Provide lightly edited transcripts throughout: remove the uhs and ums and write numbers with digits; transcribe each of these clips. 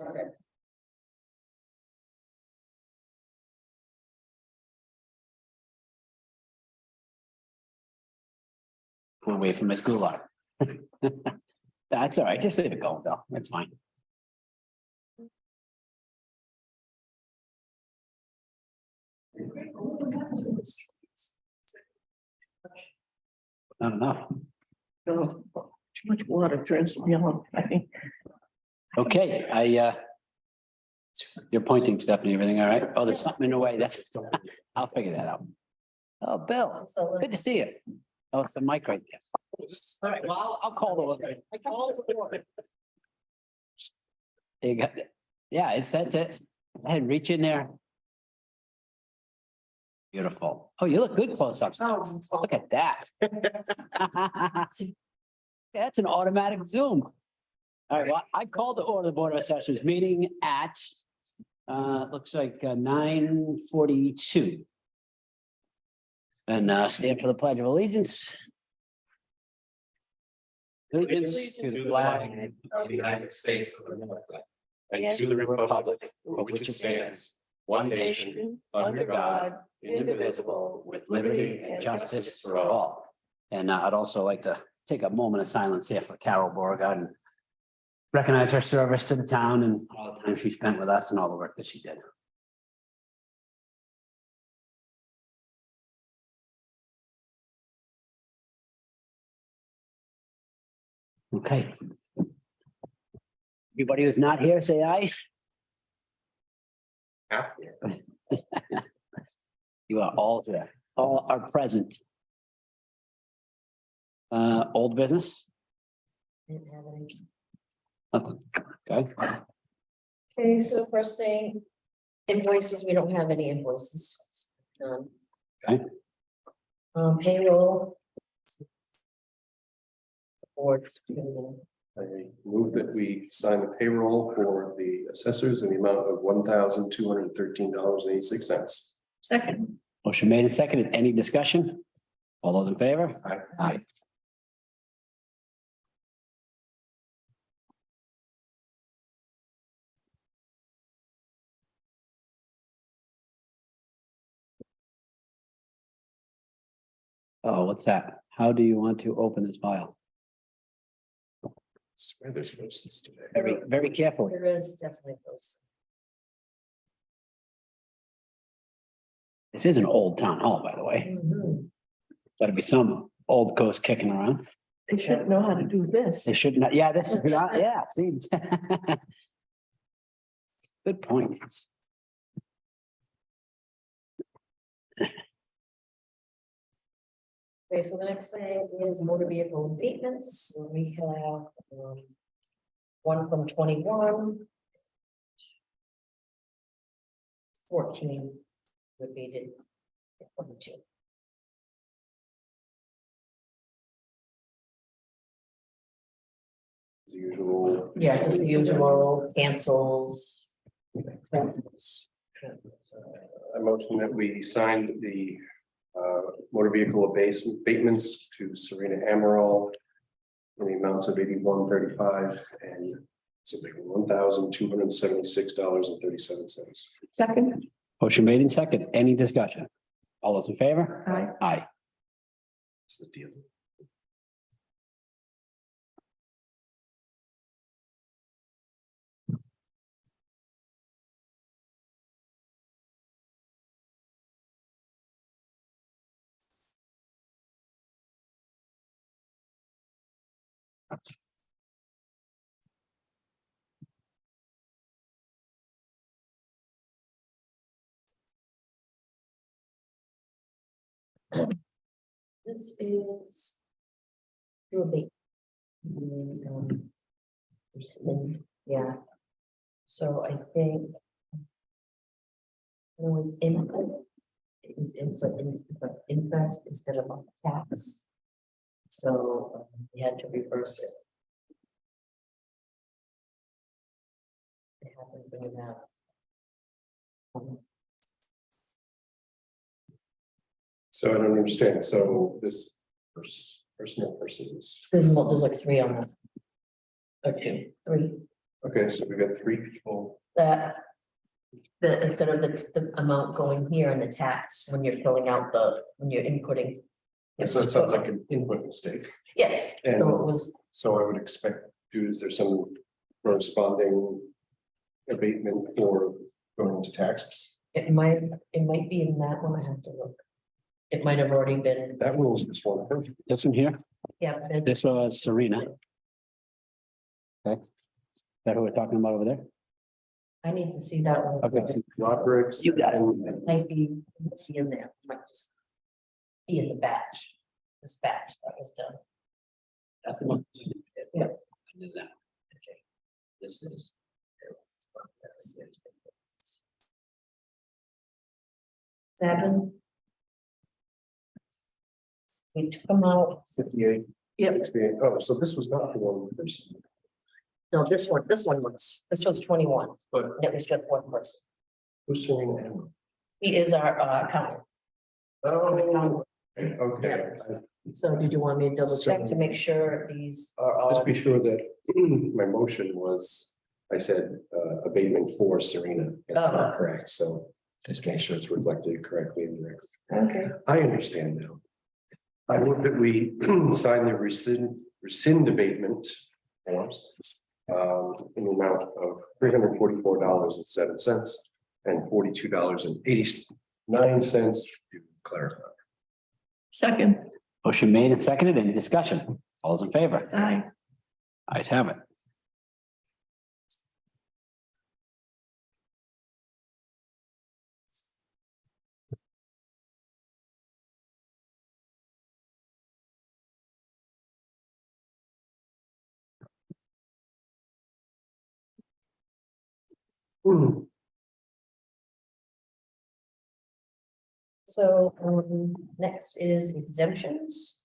Okay. We'll wait for Miss Goulart. That's all right, just leave it go, though, that's fine. I don't know. No, too much water turns yellow, I think. Okay, you're pointing, Stephanie, everything all right? Oh, there's something in the way, that's, I'll figure that out. Oh, Bill, good to see you. Oh, it's the mic right there. All right, well, I'll call the order. I called the order. You got it. Yeah, that's it. Go ahead, reach in there. Beautiful. Oh, you look good close up. Look at that. That's an automatic zoom. All right, well, I called the order of the Board of Assessors meeting at, looks like 9:42. And stand for the Pledge of Allegiance. Allegiance to the flag of the United States of America and to the republic for which it stands, one nation, under God, indivisible, with liberty and justice for all. And I'd also like to take a moment of silence here for Carol Beauregard and recognize her service to the town and all the time she spent with us and all the work that she did. Okay. Everybody who's not here, say aye. Half here. You are all there, all are present. Old business? Didn't have any. Nothing. Okay, Okay, so first thing, invoices, we don't have any invoices. Okay. Payroll. Boards. I move that we sign the payroll for the assessors in the amount of $1,213.86. Second, motion made and seconded. Any discussion? All those in favor? Aye. Oh, what's that? How do you want to open this file? Swear there's verses today. Very, very carefully. There is definitely those. This is an old town hall, by the way. Mhm. Gotta be some old ghost kicking around. they should know how to do this. They should not, yeah, this is, yeah, see. Good point. Okay, so the next thing is motor vehicle abatements. So we have one from 21. 14 would be the 22. As usual. Yeah, just the usual cancels. I motion that we signed the motor vehicle abatements to Serena Amaral in the amounts of $81.35 and $1,276.37. Second, Motion made in second. Any discussion? All those in favor? aye. Aye. That's the deal. This is. Ruby. Yeah. So I think. It was input. It was input, but interest instead of a tax. So we had to reverse it. It happens when you have. So I don't understand. So this personal persons. There's like 3 on the. Or 2, 3. Okay, so we got three people. that instead of the amount going here in the tax, when you're filling out when you're inputting. So it sounds like an input mistake. Yes, so And it was, so I would expect, is there some corresponding abatement for going into taxes? it might be in that one, I have to look. It might have already been, That rules just one person. This one here, yeah. it's- this was Serena. Okay. Is that who we're talking about over there? I need to see that one. Okay. Roberts. You got it. and- Might be in there, might just be in the batch, this batch that was done. That's the one. Yeah. I did that. Okay. This is. Seven. We took them out, 58. Yep. 68. Oh, so this was not the one person. no, this was 21, But and it was just one person. who's suing him? He is our accountant. Oh, okay. So did you want me to double check to make sure these are all? Just be sure that my motion was, I said abatement for Serena. That's Oh. not correct, so just make sure it's reflected correctly in the record. Okay. I understand now. I move that we sign the rescind abatement forms in the amount of $344.07 and $42.89 to clarify. Second, Motion made and seconded. Any discussion? All those in favor? aye. Ayes have it. So next is exemptions.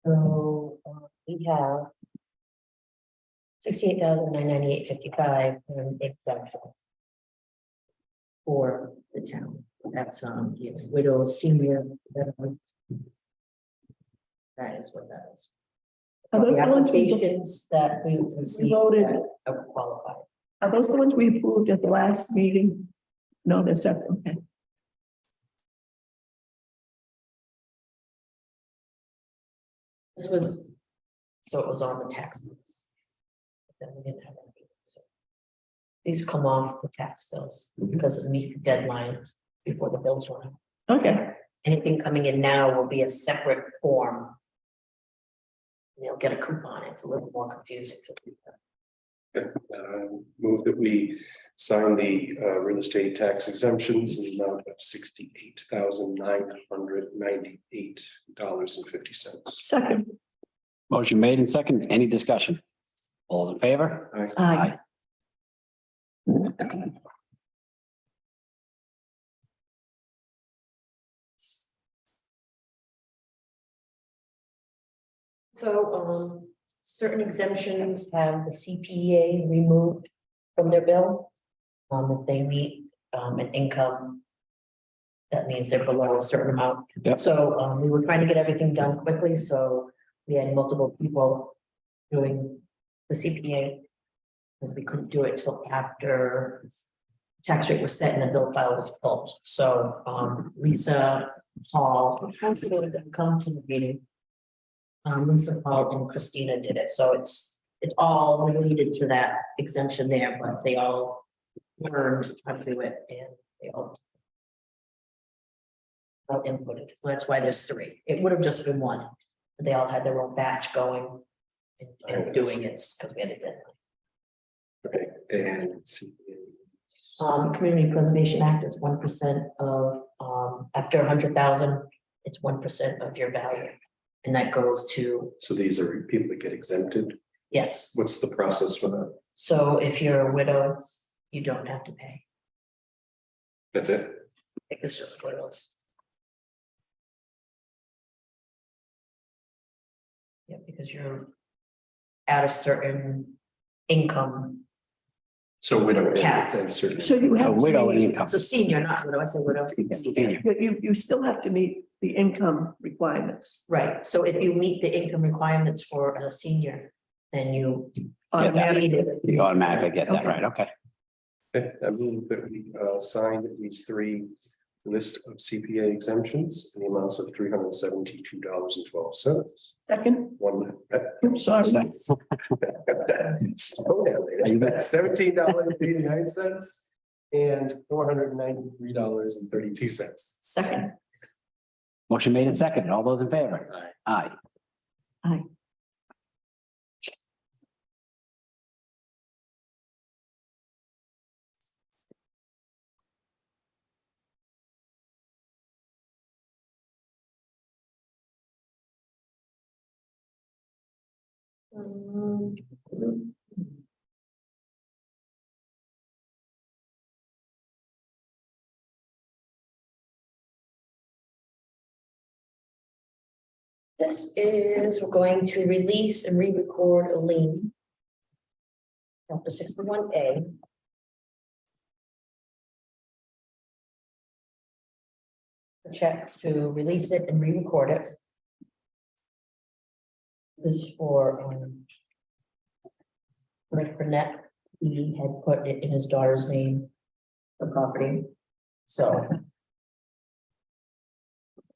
So we have 68,998.55 in exemption for the town. That's widows, senior veterans. That is what that is. Are those The the ones we applications that we received voted? that are qualified. Are those the ones we approved at the last meeting? No, they're separate. Okay. This was, so it was on the tax bills. Then we didn't have any, so. These come off the tax bills because it meets the deadline before the bills run out. Okay, Anything coming in now will be a separate form. They'll get a coupon, it's a little more confusing for people. Move that we sign the real estate tax exemptions in the amount of $68,998.50. second, Motion made and seconded. Any discussion? All those in favor? aye. So, certain exemptions have the CPA removed from their bill. If they meet, an income. That means they're below a certain amount. Yep. So, we were trying to get everything done quickly, so we had multiple people doing the CPA. Because we couldn't do it till after tax rate was set and the bill file was pulled. So, Lisa Hall, how's it going to come to the meeting? Lisa Paul and Christina did it, so it's all related to that exemption there, but they all learned how to do it and they all inputted, so that's why there's three. It would have just been one, but they all had their own batch going and doing it because we had a deadline. Okay, and Community Preservation Act is 1% of after 100,000, it's 1% of your value. And that goes to, so these are people that get exempted. yes, What's the process for that? so if you're a widow, you don't have to pay. That's it? I think it's just widows. Yeah, because you're at a certain income, So we don't. Cap. Certain. So you A have. to widow and meet- income. so senior, not widow, I said widow. Senior. You still have to meet the income requirements. Right, so if you meet the income requirements for a senior, then you automatically. You automatically get that, Okay. right? Okay. Okay, I move that we signed these three list of CPA exemptions in the amounts of $372.12. Second, One. oops, sorry, Slow down, Are you lady. good? $17.89 and $493.32. second, Motion made and seconded. All those in favor? Aye. aye. This is, we're going to release and re-record a lien. Chapter 61A. The checks to release it and re-record it. This is for, Rick Burnett, he had put it in his daughter's name, the property, so.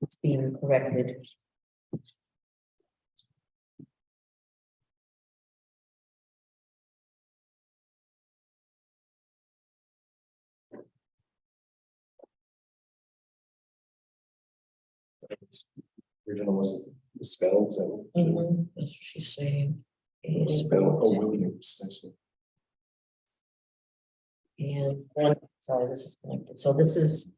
It's being corrected. Original was spelled and That's what she's saying. And spelled Williams. I see. sorry, this is connected, so this is.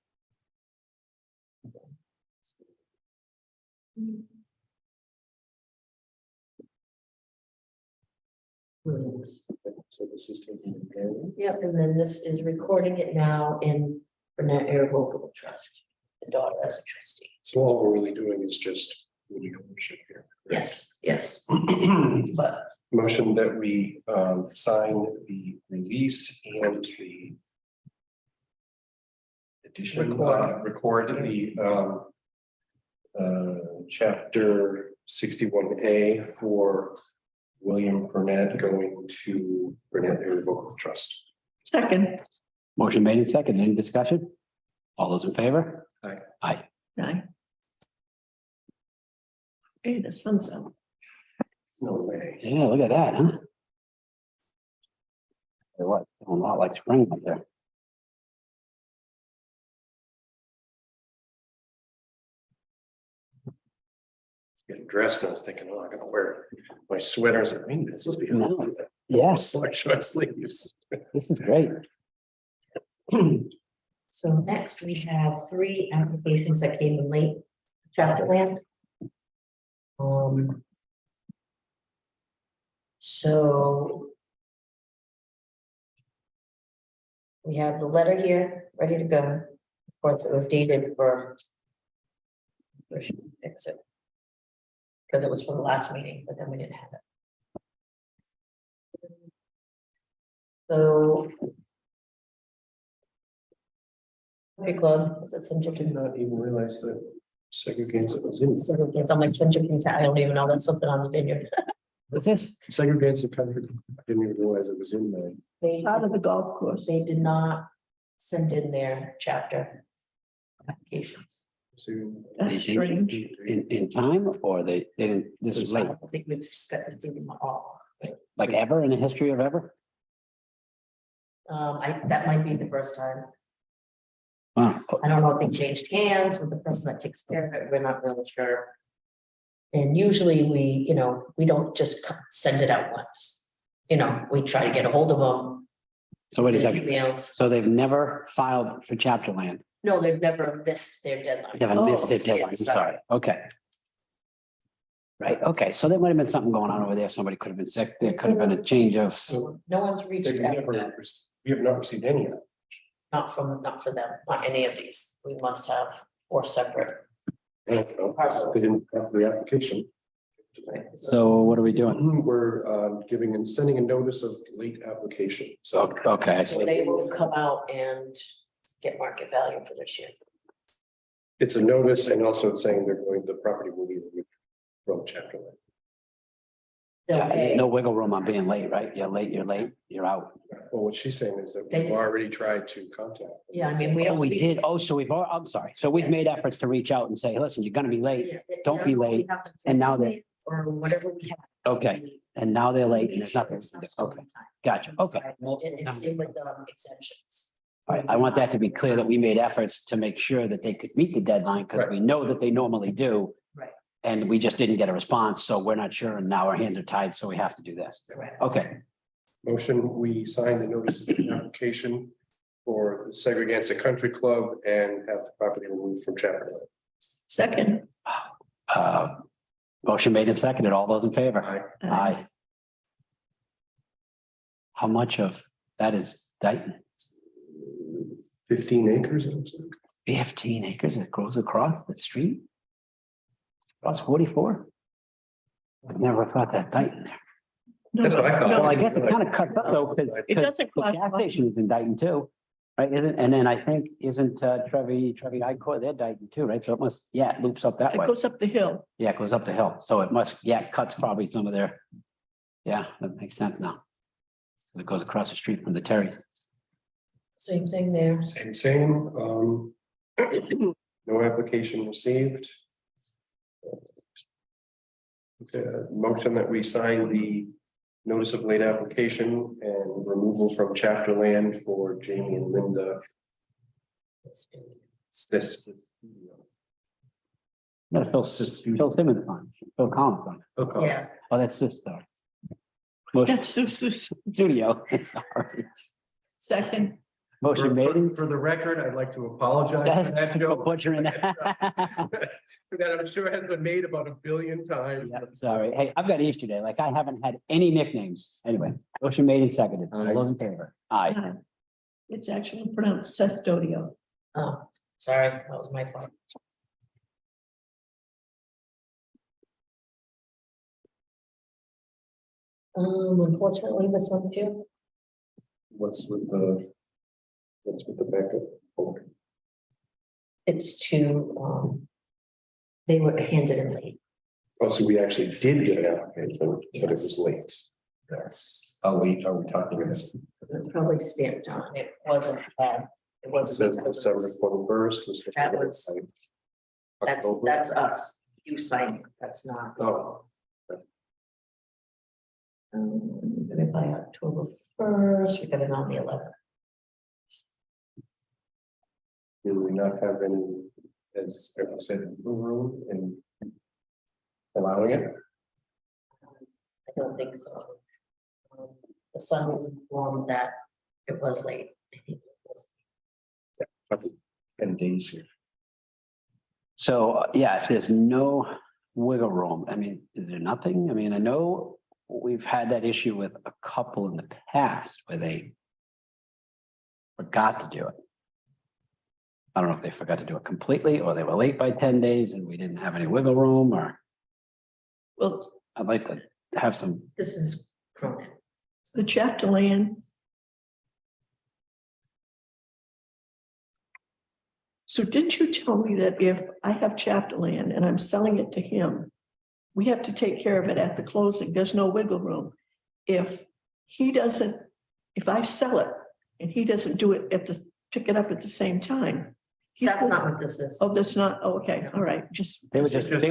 So this is taking. Yep, and then this is recording it now in Burnett Irrevocable Trust, the daughter as a trustee. So all we're really doing is just moving ownership here. Yes, yes, but Motion that we sign the release and the addition, record the chapter 61A for William Burnett going to Burnett Irrevocable Trust. Second, Motion made and seconded. Any discussion? All those in favor? Aye. Aye. aye. Hey, the sun's out. No way. Yeah, look at that, huh? Tell you what, a lot like spring up there. Getting dressed and I was thinking, oh, I gotta wear my sweaters. I mean, it's supposed to be. No. Yes, Like short sleeves. this is great. so next we have 3 applications that came in late, chapter land. So. We have the letter here, ready to go. Of course, it was dated for. Fix it. Because it was for the last meeting, but then we didn't have it. So. Country Club, is it I did Sinjin? not even realize that segregates was in. I'm like Sinjin, I don't even know, that's something on the vineyard. What's this? Segregates of country. I didn't even realize it was in there. Out of the golf course. They did not send in their chapter applications. So That's strange. In time or they didn't, this is I late, don't think we've seen them all. like ever in the history of ever? That might be the first time. Wow. I don't know if they changed hands with the person that takes care of it. We're not really sure. And usually we, we don't just send it out once. We try to get a hold of them. So wait a send second. Emails. So they've never filed for chapter land? No, they've never missed their deadline. They haven't missed their deadline, I'm yes, sorry. Okay. Right, okay, so there might have been something going on over there. Somebody could have been sick. There could have been a change of. So No one's reached they've out, never, we have not received any of that. not for them, not any of these. We must have 4 separate. I don't know. They didn't have the application. So what are we doing? We're giving and sending a notice of late application. So Okay, I So see. they will come out and get market value for this year. it's a notice and also it's saying the property will be removed from chapter land. No wiggle room on being late, right? You're late, you're out. Well, what she's saying is that They- we've already tried to contact. them. Yeah, I mean, Oh, we did. Oh, so I'm sorry. So we've made efforts to reach out and say, listen, you're gonna be late. Yeah, Don't be we late. have to And now they- Or whatever we have. Okay, and now they're late and there's nothing. Okay, gotcha. Okay. It's same with exemptions. All right, I want that to be clear that we made efforts to make sure that they could meet the deadline because we know that they normally do. Right. And we just didn't get a response, so we're not sure, and now our hands are tied, so we have to do this. Correct. Okay, Motion, we sign the notice of application for Segregated Country Club and have the property removed from chapter. Second. Motion made and seconded. All those in favor? Aye. Aye. How much of that is Dayton? 15 acres. It looks like. 15 acres that goes across the street? Across 44? I never thought that Dayton there. That's what I thought. Well, I guess it kind of cuts up though, because It doesn't the cost gas much. station is in Dayton too. Right, isn't, and then I think isn't Trevi I-Corps, they're Dayton too, right? So it must, yeah, it loops up that It way. goes up the hill. Yeah, it goes up the hill. So it must, yeah, it cuts probably some of their. Yeah, that makes sense now. It goes across the street from the Terry. Same thing there. Same. No application received. Okay, motion that we sign the notice of late application and removal from chapter land for Jamie and Linda. This. No, Phil Simmons fund, Phil Collins fund. Okay. Yeah. Oh, that's this stuff. Motion That's Sue's studio. Sorry. second. Motion made. For the record, I'd like to apologize for that For joke. butchering that. That I'm sure has been made about 1 billion times. Yeah, sorry. Hey, I've got Easter day. Like I haven't had any nicknames. Anyway, motion made and seconded. All those in favor? Aye. It's actually pronounced Sestodio. Oh, sorry, that was my fault. Unfortunately, this one too. What's with the backup? Oh, It's to, they were handed in late. Oh, so we actually did get an application, but it was Yes. late. Yes. How late are we talking about? Probably stamped on. It wasn't bad. It It wasn't. says December 21st was. That was- October. That's us. You signed it. That's not. Oh, Got it by October 1st. We got it on the 11th. do we not have any, as I said, room in allowing it? I don't think so. The son was informed that it was late. I think it was. 10 days here. So, yeah, if there's no wiggle room, I mean, is there nothing? I mean, I know we've had that issue with a couple in the past where they forgot to do it. I don't know if they forgot to do it completely or they were late by 10 days and we didn't have any wiggle room or Well, I'd like to have some, This is Cronin. the chapter land. So didn't you tell me that if I have chapter land and I'm selling it to him, we have to take care of it at the closing? There's no wiggle room. If he doesn't, if I sell it and he doesn't do it pick it up at the same time. he's That's not what this is. Oh, that's not, oh, okay, all right, just. they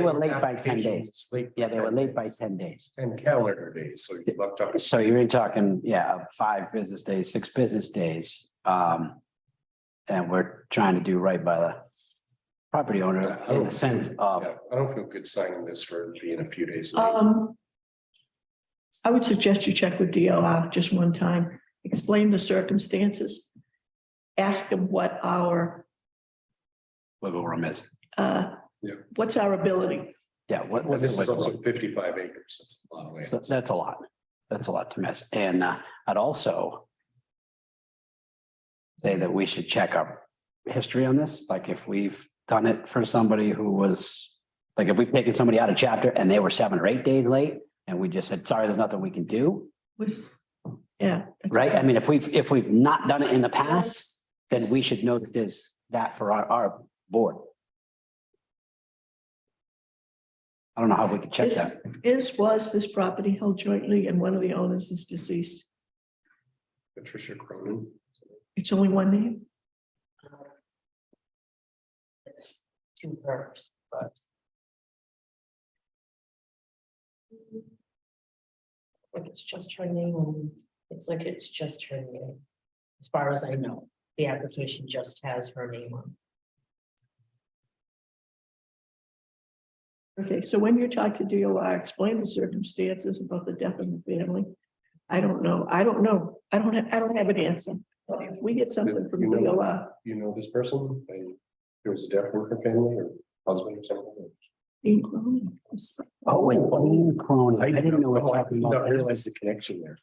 were late by 10 days. Yeah, they were late by 10 days. 10 calendar days, so you lucked out. So you're talking, yeah, 5 business days, 6 business days. And we're trying to do right by the property owner in the sense of, Yeah, I don't feel good signing this for being a few days late. I would suggest you check with DLR just one time, explain the circumstances. Ask them what our, wiggle room is. what's our ability? Yeah, But what's this the is wiggle also room? 55 acres. That's a lot of land. So that's a lot. That's a lot to miss. And I'd also say that we should check our history on this, like if we've done it for somebody who was, like if we've taken somebody out of chapter and they were 7 or 8 days late and we just said, sorry, there's nothing we can do, Was, yeah. that's right? I okay. mean, if we've not done it in the past, then we should know that there's that for our board. I don't know how we could check that. Was this property held jointly and one of the owners is deceased? Patricia Cronin. It's only one name? It's two verbs, but. Like it's just her name, and it's like it's just her name. As far as I know, the application just has her name on. Okay, so when you talk to DOR, explain the circumstances about the death of the family. I don't know. I don't have an answer. If we get something from DOR. You know this person, and there was a death in her family or husband or something? Oh, wait, Cronin. I didn't know what happened. No, I realized the connection there.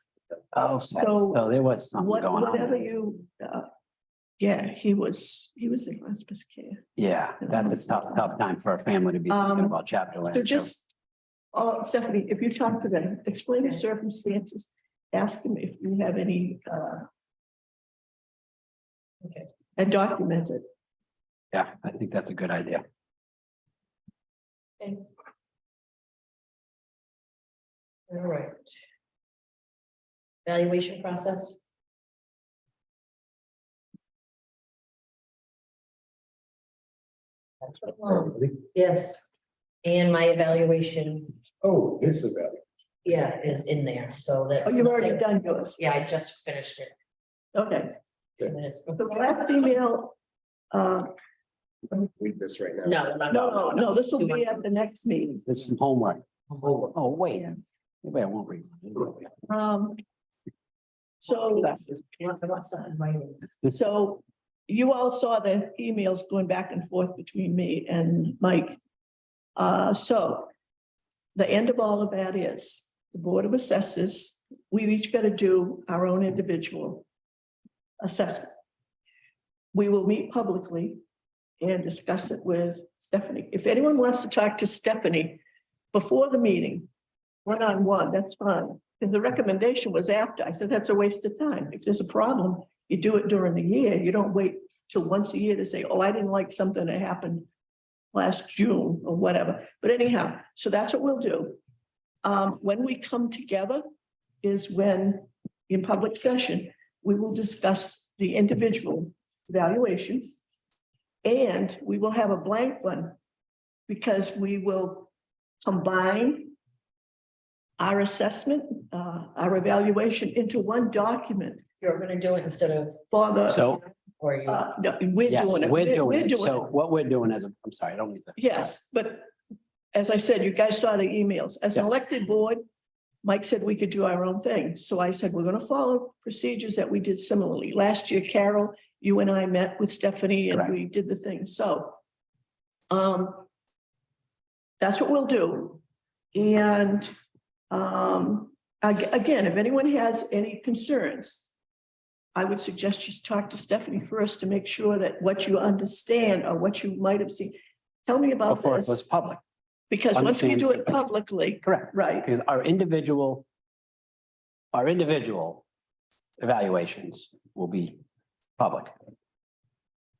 Oh, so there was something going on. Whatever you, yeah, he was in hospice care. Yeah, that's a tough time for a family to be thinking about chapter land. So just, Stephanie, if you talk to them, explain the circumstances, ask them if you have any, Okay. and document it. Yeah, I think that's a good idea. Okay. All right. Valuation process. That's what, yes, and my evaluation, Oh, it's the value. yeah, is in there, so that's. Oh, you've already nothing- done yours. Yeah, I just finished it. Okay, 2 minutes the before. last email, Read this right now. no, this will be at the next meeting. This is some homework. Homework. Oh, wait, Yeah. maybe I won't read. So, I want something in writing. so you all saw the emails going back and forth between me and Mike. So the end of all of that is the Board of Assessors, we've each got to do our own individual assessment. We will meet publicly and discuss it with Stephanie. If anyone wants to talk to Stephanie before the meeting, one-on-one, that's fine. And the recommendation was after. I said, that's a waste of time. If there's a problem, you do it during the year. You don't wait till once a year to say, oh, I didn't like something that happened last June or whatever. But anyhow, so that's what we'll do. When we come together is when, in public session, we will discuss the individual evaluations. And we will have a blank one because we will combine our assessment, our evaluation into one document You're gonna do it instead of, for the. So, or you, No, we're yes, doing it. we're doing it. it. So what we're doing as I'm sorry, I don't need to. Yes, but as I said, you guys saw the emails. As an Yeah. elected board, Mike said we could do our own thing. So I said, we're gonna follow procedures that we did similarly. Last year, Carol, you and I met with Stephanie and Correct. we did the thing. So that's what we'll do. And again, if anyone has any concerns, I would suggest you talk to Stephanie first to make sure that what you understand or what you might have seen. Tell me about Before it was this, public, because once we do it understands- publicly, correct, right, because our individual evaluations will be public.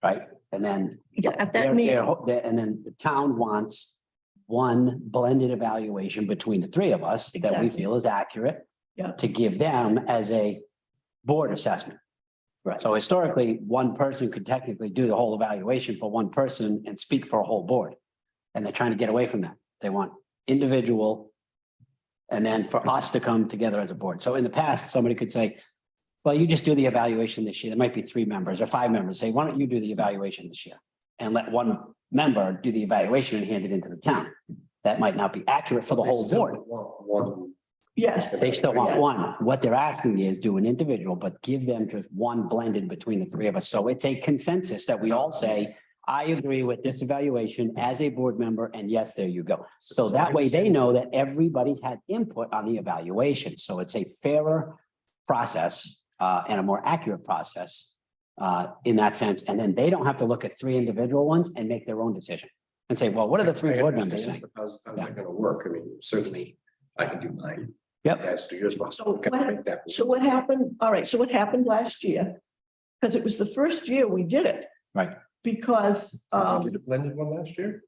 Right, and then yeah, at that meeting, and then the town wants one blended evaluation between the three of us that we Exactly. feel is accurate. Yeah. To give them as a board assessment. Right. So historically, one person could technically do the whole evaluation for one person and speak for a whole board. And they're trying to get away from that. They want individual. And then for us to come together as a board. So in the past, somebody could say, well, you just do the evaluation this year. There might be 3 members or 5 members. Say, why don't you do the evaluation this year? And let one member do the evaluation and hand it into the town. That might not be accurate for the whole board. One. yes, They still want Yes. one. What they're asking is do an individual, but give them just one blended between the 3 of us. So it's a consensus that we all say, I agree with this evaluation as a board member, and yes, there you go. So that way they know that everybody's had input on the evaluation. So it's a fairer process and a more accurate process in that sense. And then they don't have to look at 3 individual ones and make their own decision and say, well, what are the 3 board members saying? How's that gonna work? I mean, certainly I can do mine. Yep. Guys, do yours. but So can I make that? so what happened, all right, so what happened last year? Because it was the first year we did it. Right. Because, Did you blended one last year?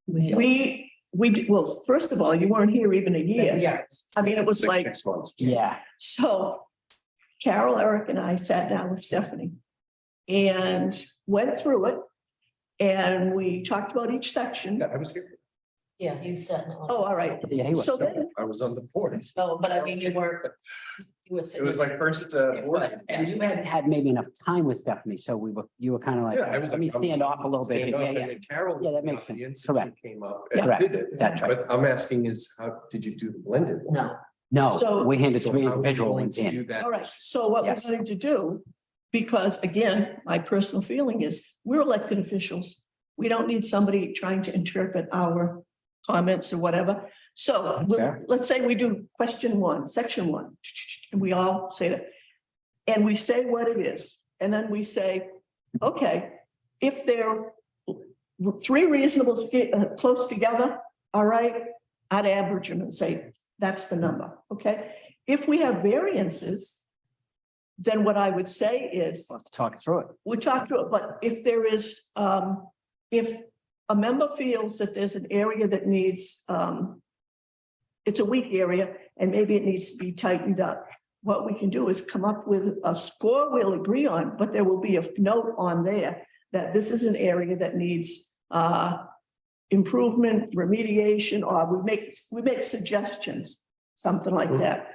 Well, first of all, you weren't here even a year. Yeah. I mean, it was like, 6 months. Yeah, so Carol, Eric and I sat down with Stephanie and went through it. And we talked about each section. Yeah, I was here. Yeah, you said. Oh, all right. yeah, he was. So then, I was on the board. No, but I mean, you weren't. You were It sitting. was my first board. And you hadn't had maybe enough time with Stephanie, so you were kind of like, Yeah, I was. let me stand off a little bit. Stand off, Yeah, and yeah. then Carol. Yeah, that was makes the sense. incident Correct. Came up Yeah. and did it. That's right. But I'm asking is, how did you do the blended? one? No, No, So- we handed So three how are we individual going ones to do in. that? all right, so what we're Yes. going to do, because again, my personal feeling is we're elected officials. We don't need somebody trying to interpret our comments or whatever. So That's fair. let's say we do question 1, section 1, and we all say that. And we say what it is, and then we say, okay, if they're 3 reasonable, close together, all right, I'd average them and say, that's the number, okay? If we have variances, then what I would say is, We'll have to talk through it. we talk through it, but if there is, if a member feels that there's an area that needs, it's a weak area and maybe it needs to be tightened up, what we can do is come up with a score we'll agree on, but there will be a note on there that this is an area that needs improvement, remediation, or we make suggestions, something like that.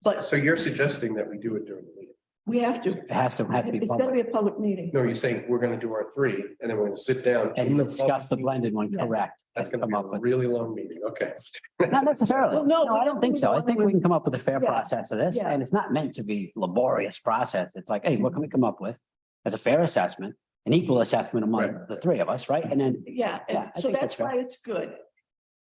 But So you're suggesting that we do it during the meeting? we have to. It has to be It's gotta public. be a public meeting. No, you're saying we're gonna do our 3 and then we're gonna sit down. in And the discuss the public blended one, Yes. correct. That's gonna Come be up a with. really long meeting, okay. Not necessarily. Well, No, no, I don't think so. I think we can come up with a fair Yeah. process of this, Yeah. and it's not meant to be laborious process. It's like, hey, what can we come up with? As a fair assessment, an equal assessment among Right. the 3 of us, right? And then, Yeah, Yeah, and I so think that's that's fair. why it's good.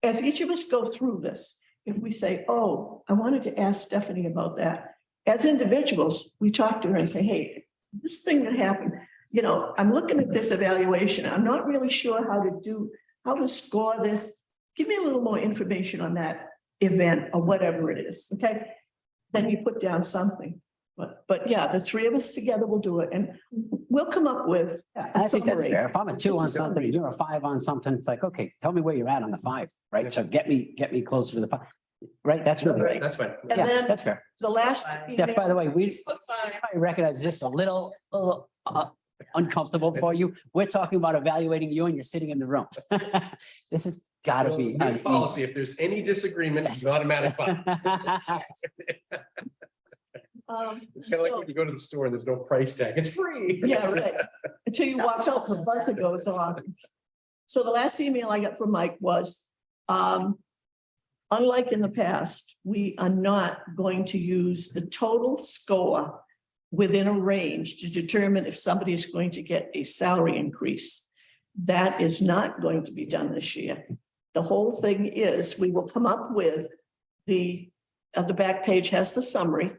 As each of us go through this, if we say, oh, I wanted to ask Stephanie about that. As individuals, we talk to her and say, hey, this thing that happened, you know, I'm looking at this evaluation. I'm not really sure how to score this. Give me a little more information on that event or whatever it is, okay? Then you put down something. But yeah, the 3 of us together will do it and we'll come up with I a think that's summary. fair. If I'm a 2 on It's a something, and you're a 5 on something, it's like, okay, tell me where you're at on the 5, right? So get me closer to the 5, right? That's really, Right. That's fine. And yeah, then that's fair. the last. Steph, by the way, we put 5. I recognize this a little uncomfortable for you. We're talking about evaluating you and you're sitting in the room. This has got to be. New policy, if there's any disagreement, it's an automatic fine. It's kind of like when you go to the store and there's no price tag, it's free. Yeah, right. Until you walk out, the buzzer goes off. So the last email I got from Mike was, unlike in the past, we are not going to use the total score within a range to determine if somebody is going to get a salary increase. That is not going to be done this year. The whole thing is, we will come up with the back page has the summary.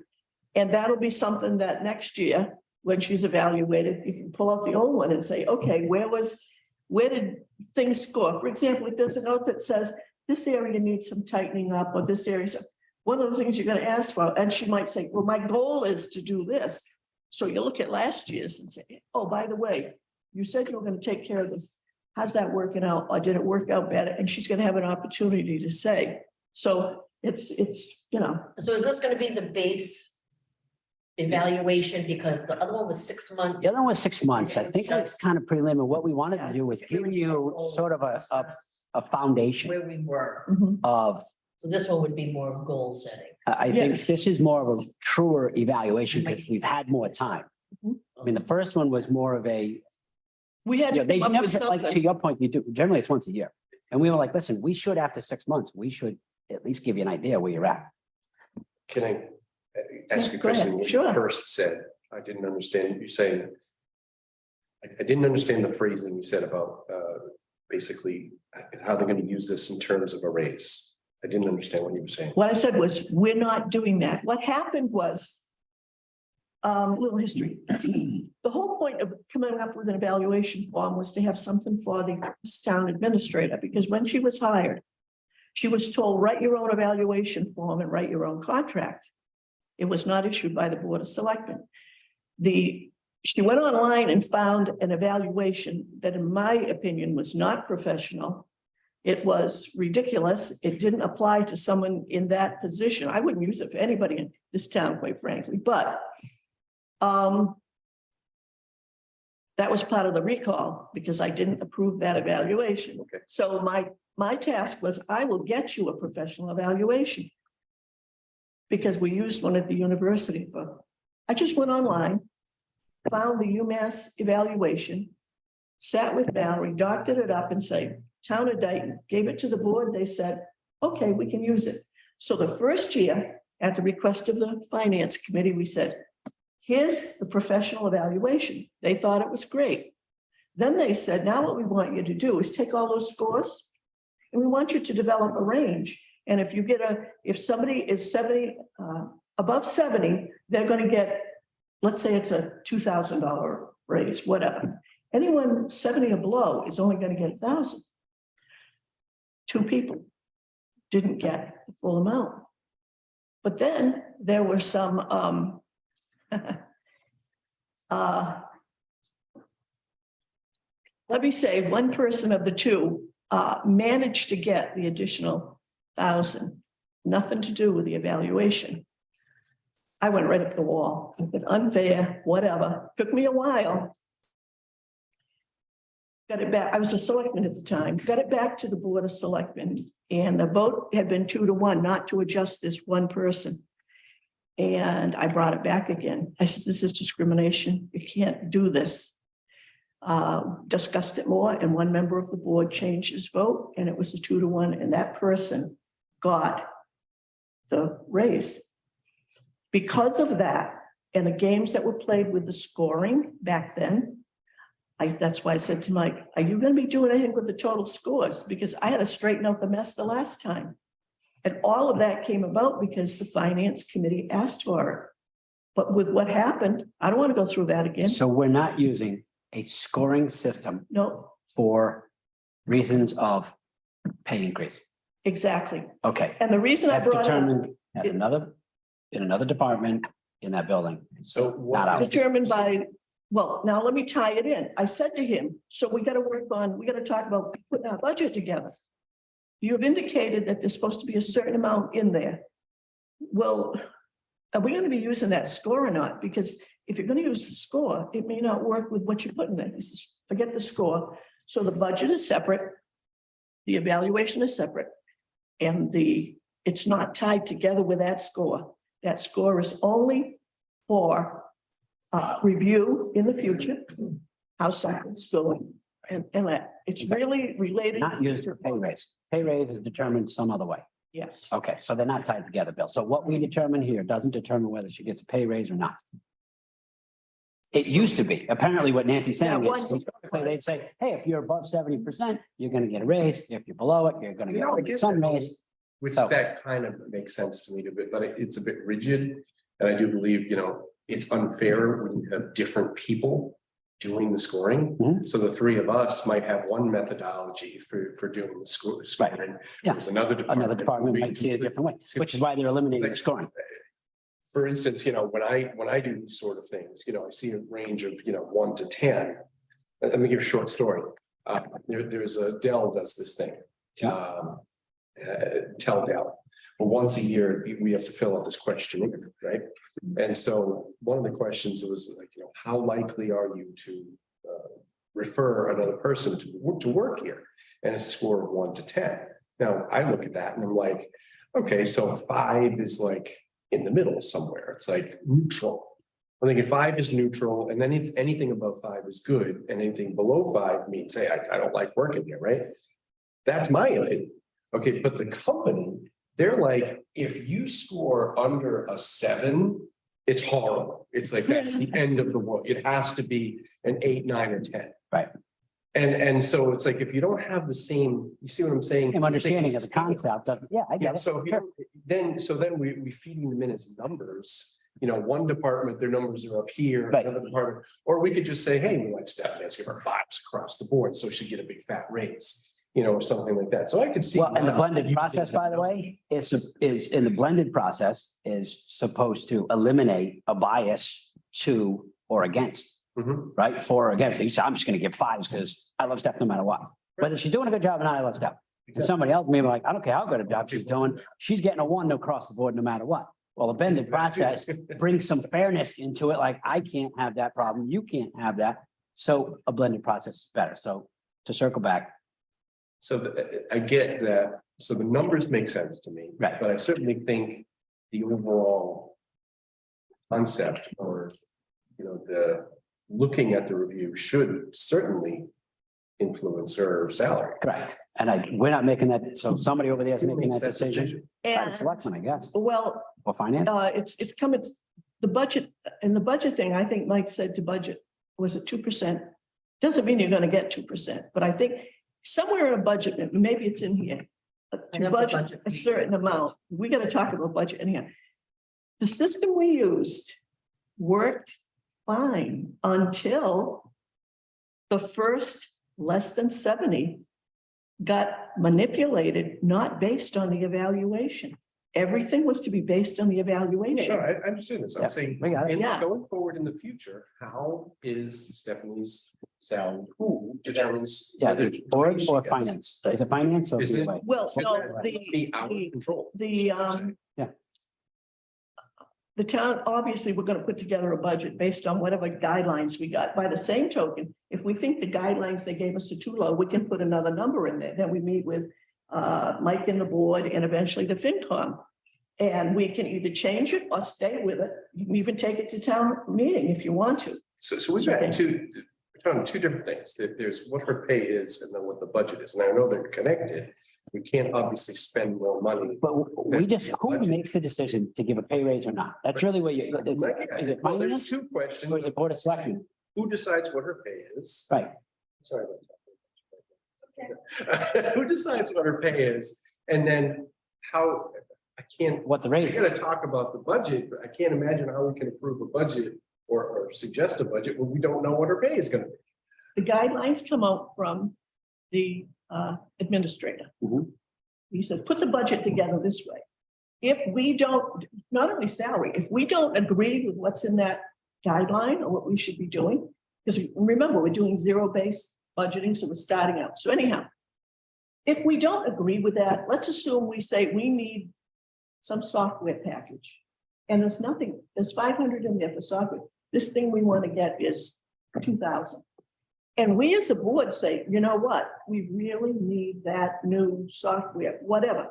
And that'll be something that next year, when she's evaluated, you can pull out the old one and say, okay, where did things score? For example, if there's a note that says, this area needs some tightening up, or this area, one of the things you're gonna ask for, and she might say, well, my goal is to do this. So you look at last year's and say, oh, by the way, you said you were gonna take care of this. How's that working out? Or did it work out better? And she's gonna have an opportunity to say. So it's, you know, So is this gonna be the base evaluation, because the other one was 6 months? The other one was 6 months. I think it's kind of preliminary. What we wanted to do was give you sort of a foundation Where we were, of, so this one would be more goal setting. I think Yes. this is more of a truer evaluation because we've had more time. I mean, the first one was more of a, we had. you know, to they come up never, with like, to something. your point, you do, generally it's once a year. And we were like, listen, we should, after 6 months, we should at least give you an idea where you're at. Can I ask Yeah, a go ahead. question? What Sure. you first said, I didn't understand, you saying. I didn't understand the phrasing you said about basically how they're gonna use this in terms of a raise. I didn't understand what you were saying. What I said was, we're not doing that. What happened was, little history. The whole point of coming up with an evaluation form was to have something for the town administrator, because when she was hired, she was told, write your own evaluation form and write your own contract. It was not issued by the Board of Selectmen. The she went online and found an evaluation that, in my opinion, was not professional. It was ridiculous. It didn't apply to someone in that position. I wouldn't use it for anybody in this town, quite frankly, but that was part of the recall because I didn't approve that evaluation. Okay. So my task was, I will get you a professional evaluation. Because we used one at the university, but I just went online, found the UMass evaluation, sat with Valerie, doctored it up and said, Town of Dayton, gave it to the board. They said, okay, we can use it. So the first year, at the request of the finance committee, we said, here's the professional evaluation. They thought it was great. Then they said, now what we want you to do is take all those scores and we want you to develop a range. And if you get if somebody is 70, above 70, they're going to get, let's say it's a $2,000 raise, whatever. Anyone 70 or below is only going to get 1,000. 2 people didn't get the full amount. But then there were some, let me say, one person of the 2 managed to get the additional 1,000, nothing to do with the evaluation. I went right up the wall. I said, unfair, whatever. Took me a while. Got it back. I was a selectman at the time. Got it back to the Board of Selectmen, and the vote had been 2-1, not to adjust this one person. And I brought it back again. I said, this is discrimination. You can't do this. Discussed it more, and one member of the board changed his vote, and it was a 2-1, and that person got the raise. Because of that, and the games that were played with the scoring back then, that's why I said to Mike, are you going to be doing anything with the total scores? Because I had to straighten out the mess the last time. And all of that came about because the finance committee asked for it. But with what happened, I don't want to go through that again. So we're not using a scoring system No, for reasons of pay increase. exactly. Okay, And the reason I that's brought it up, determined at another department in that building. So Not what, ours. determined by, well, now let me tie it in. I said to him, so we got to work on, we got to talk about putting our budget together. You have indicated that there's supposed to be a certain amount in there. Well, are we going to be using that score or not? Because if you're going to use the score, it may not work with what you put in there. He says, forget the score. So the budget is separate. The evaluation is separate. And it's not tied together with that score. That score is only for review in the future, how something's going. And it's really related. Not used for pay raise. Pay raise is determined some other way. Yes. Okay, so they're not tied together, Bill. So what we determine here doesn't determine whether she gets a pay raise or not. It used to be. Apparently what Nancy's saying Yeah, is, one- so they'd say, hey, if you're above 70%, you're gonna get a raise. If you're below it, you're gonna You know, I get guess some that- raise. which So- that kind of makes sense to me a bit, but it's a bit rigid. And I do believe, it's unfair when you have different people doing the scoring. Mhm. So the 3 of us might have one methodology for doing the scoring. Yeah. There's another Another department might see it a different way, which is why they're eliminating the scoring. For instance, when I do these sort of things, I see a range of, 1 to 10. Let me give a short story. There's a Dell does this thing. Tell Dell. But once a year, we have to fill out this questionnaire, right? And so one of the questions was like, how likely are you to refer another person to work here? And it's a score of 1 to 10. Now I look at that and I'm like, okay, so 5 is like in the middle somewhere. It's like neutral. I think 5 is neutral, and then anything above 5 is good, and anything below 5 means, hey, I don't like working here, right? That's my opinion. Okay, but the company, they're like, if you score under a 7, it's horrible. It's like, that's the end of the world. It has to be an 8, 9, or 10. Right. And so it's like, if you don't have the same, you see what I'm saying? Same understanding of the concept of, yeah, I Yeah, get it. so if you then we feeding them in as numbers. One department, their numbers are up here, Right. another department, or we could just say, hey, we like Stephanie, let's give her 5s across the board, so she'd get a big fat raise. Or something like that. So I could see. Well, and the blended process, by the way, is in the blended process is supposed to eliminate a bias to or against. Mhm. right? For or against. You say, I'm just gonna give fives because I love Steph no matter what. Whether she's doing a good job or not, I love Steph. And somebody else may be like, I don't care how good a job she's doing, she's getting a 1 across the board no matter what. Well, a blended process brings some fairness into it, like I can't have that problem, you can't have that. So a blended process is better. So to circle back, So I get that. So the numbers make sense to me. Right. But I certainly think the overall concept or, the looking at the review should certainly influence her salary. correct. And we're not making that, so somebody over there is making that decision. By the And, selectmen, I guess, well, or finance. it's coming, the budget, and the budget thing, I think Mike said to budget, was it 2%? Doesn't mean you're gonna get 2%, but I think somewhere in a budget, maybe it's in here. I To have the budget budget. a certain amount, we gotta talk about budget in here. The system we used worked fine until the first less than 70 got manipulated, not based on the evaluation. Everything was to be based on the evaluation. Sure, I understand this. Yeah, I'm saying, we got it. and Yeah. going forward in the future, how is Stephanie's salary? Who determines? Yeah, whether the board she or gets? finance? Is it finance or? Is it- BOA? Well, Should no, that the, be out of the, control? the, That's what I'm saying. the town, obviously, we're gonna put together a budget based on whatever guidelines we got. By the same token, if we think the guidelines they gave us are too low, we can put another number in there. Then we meet with Mike and the board and eventually the FinCom. And we can either change it or stay with it. You can even take it to town meeting if you want to. So we've got we're talking two different things. There's what her pay is and then what the budget is. And I know they're connected. We can't obviously spend more money. But we just, who makes the decision to give a pay raise or not? That's really what you, is it Well, there's finance two questions. or is it board of selectmen? Who decides what her pay is? Right. Sorry about that. Who decides what her pay is? And then how, I can't, What the we're raise is. gonna talk about the budget, but I can't imagine how we can approve a budget or suggest a budget when we don't know what her pay is gonna be. The guidelines come out from the administrator. Mhm. He says, put the budget together this way. If we don't, not only salary, if we don't agree with what's in that guideline or what we should be doing, because remember, we're doing zero-based budgeting, so we're starting out. So anyhow, if we don't agree with that, let's assume we say we need some software package. And there's nothing, there's 500 in there for software. This thing we want to get is 2,000. And we as a board say, you know what, we really need that new software, whatever.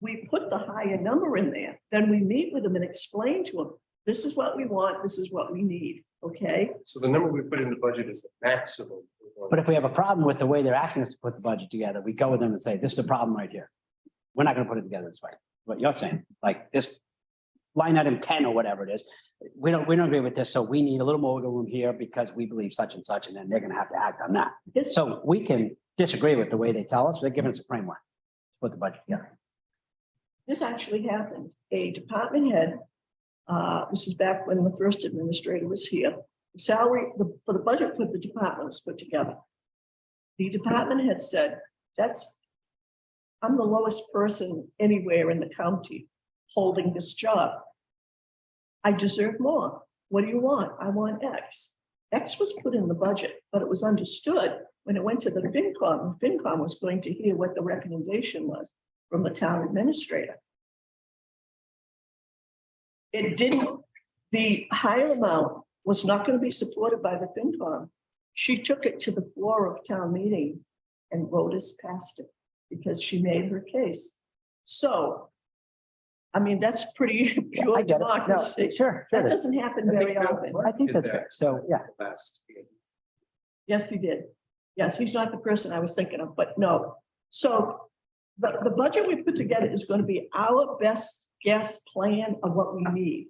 We put the higher number in there, then we meet with them and explain to them, this is what we want, this is what we need, okay? So the number we put in the budget is the maximum. But if we have a problem with the way they're asking us to put the budget together, we go with them and say, this is a problem right here. We're not gonna put it together this way. What you're saying, like this line item 10 or whatever it is, we don't agree with this, so we need a little more wiggle room here because we believe such and such, and then they're gonna have to act on that. This, So we can disagree with the way they tell us, they're giving us a framework. to Put the budget together. this actually happened. A department head, this is back when the first administrator was here, the salary, for the budget for the department was put together. The department head said, I'm the lowest person anywhere in the county holding this job. I deserve more. What do you want? I want X. X was put in the budget, but it was understood when it went to the FinCom. The FinCom was going to hear what the recommendation was from the town administrator. It didn't, the higher amount was not going to be supported by the FinCom. She took it to the floor of town meeting and voters passed it because she made her case. So, I mean, that's pretty pure I get it. No, democracy. Sure. That doesn't happen very often. I think that's fair. So, yeah. Last. Yes, he did. Yes, he's not the person I was thinking of, but no. So the budget we put together is going to be our best guess plan of what we need.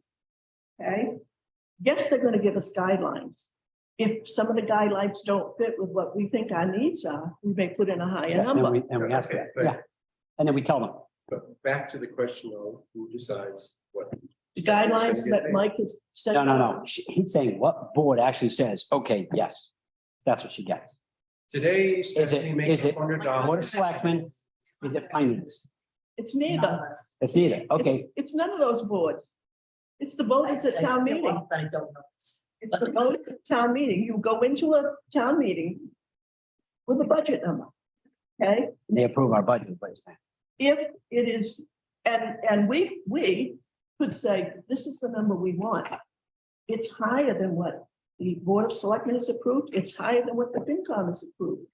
Okay? Yes, they're going to give us guidelines. If some of the guidelines don't fit with what we think our needs are, we may put in a higher Yeah, number. And we ask for Okay, that, but- yeah. And then we tell them. But back to the question of who decides what. The guidelines that Mike has said. No. He's saying what board actually says, okay, yes, that's what she gets. Today, Is Stephanie it makes board of $100. selectmen? Is it finance? It's neither. It's neither. Okay, It's none of those boards. It's the voters at town meeting. I don't know. It's the vote at the town meeting. You go into a town meeting with a budget number. Okay, And they approve our budget, what you're saying. if it is, and we could say, this is the number we want. It's higher than what the Board of Selectmen has approved. It's higher than what the FinCom has approved.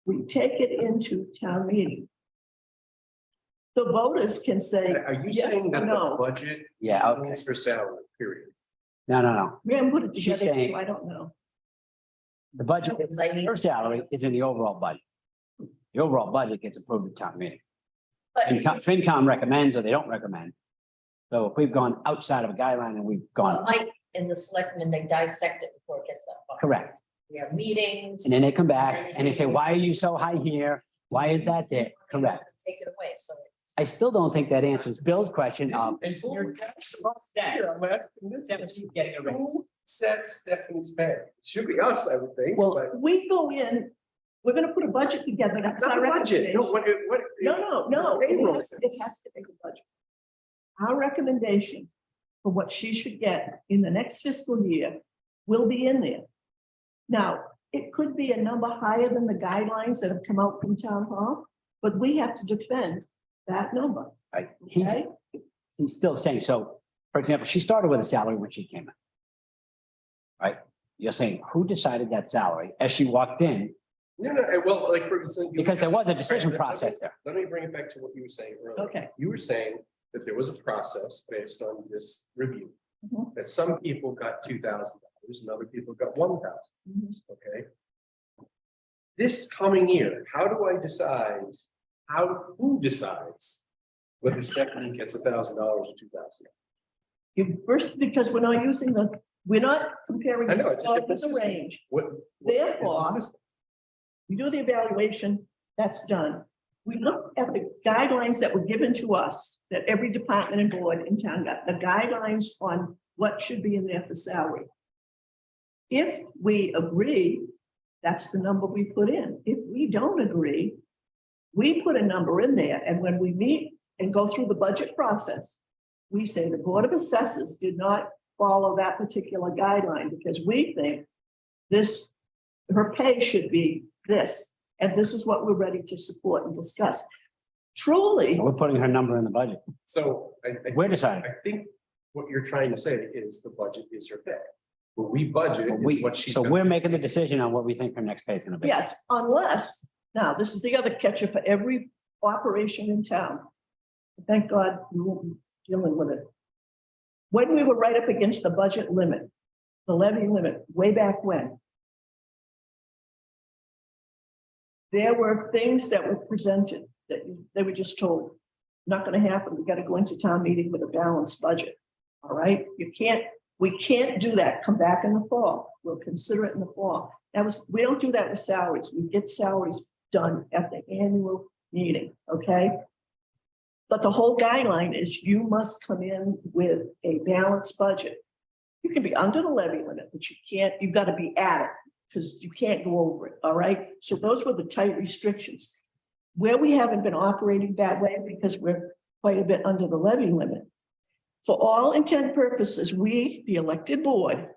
We take it into town meeting. The voters can say, Are you yes saying or that the no. budget Yeah, okay. rules for salary, period? No. We haven't put it She's together, saying- so I don't know. The budget, Because I need- her salary is in the overall budget. The overall budget gets approved at town meeting. But FinCom recommends or they don't recommend. So if we've gone outside of a guideline and we've gone, Mike and the selectmen, they dissect it before it gets that far. correct. We have meetings. And then they come back and they say, why are you so high here? Why is that there? Correct. Take it away, so it's. I still don't think that answers Bill's question of. And so you're. I'm asking this. Who sets Stephanie's pay? It should be us, I would think. Well, but We go in, we're gonna put a budget together. That's not our a budget. No, recommendation. what? No. Payroll It has to make a budget. Our recommendation for what she should get in the next fiscal year will be in there. Now, it could be a number higher than the guidelines that have come out from town hall, but we have to defend that number. Right, Okay? he's still saying, so, for example, she started with a salary when she came in. Right? You're saying, who decided that salary as she walked in? No, well, like for example. Because there was a decision process there. Let me bring it back to what you were saying earlier. Okay. You were saying that there was a process based on this review. Mhm. That some people got $2,000 and other people got $1,000, okay? This coming year, how do I decide, who decides whether Stephanie gets $1,000 or $2,000? You first, because we're not comparing I know, the it's a top different with the system. range. What is the Therefore, system? we do the evaluation, that's done. We look at the guidelines that were given to us, that every department and board in town got, the guidelines on what should be in there for salary. If we agree, that's the number we put in. If we don't agree, we put a number in there, and when we meet and go through the budget process, we say the Board of Assessors did not follow that particular guideline because we think this, her pay should be this, and this is what we're ready to support and discuss. Truly, We're putting her number in the budget. So We're deciding. I think what you're trying to say is the budget is her pay. What we budget is what she's. So gonna- we're making the decision on what we think her next pay is gonna be. yes, unless, now, this is the other catcher for every operation in town. Thank God we won't be dealing with it. When we were right up against the budget limit, the levy limit, way back when, there were things that were presented that they were just told, not gonna happen, we gotta go into town meeting with a balanced budget. All right, we can't do that, come back in the fall, we'll consider it in the fall. We don't do that with salaries, we get salaries done at the annual meeting, okay? But the whole guideline is you must come in with a balanced budget. You can be under the levy limit, but you've got to be at it because you can't go over it, all right? So those were the tight restrictions. Where we haven't been operating that way because we're quite a bit under the levy limit. For all intent and purposes, we, the elected board,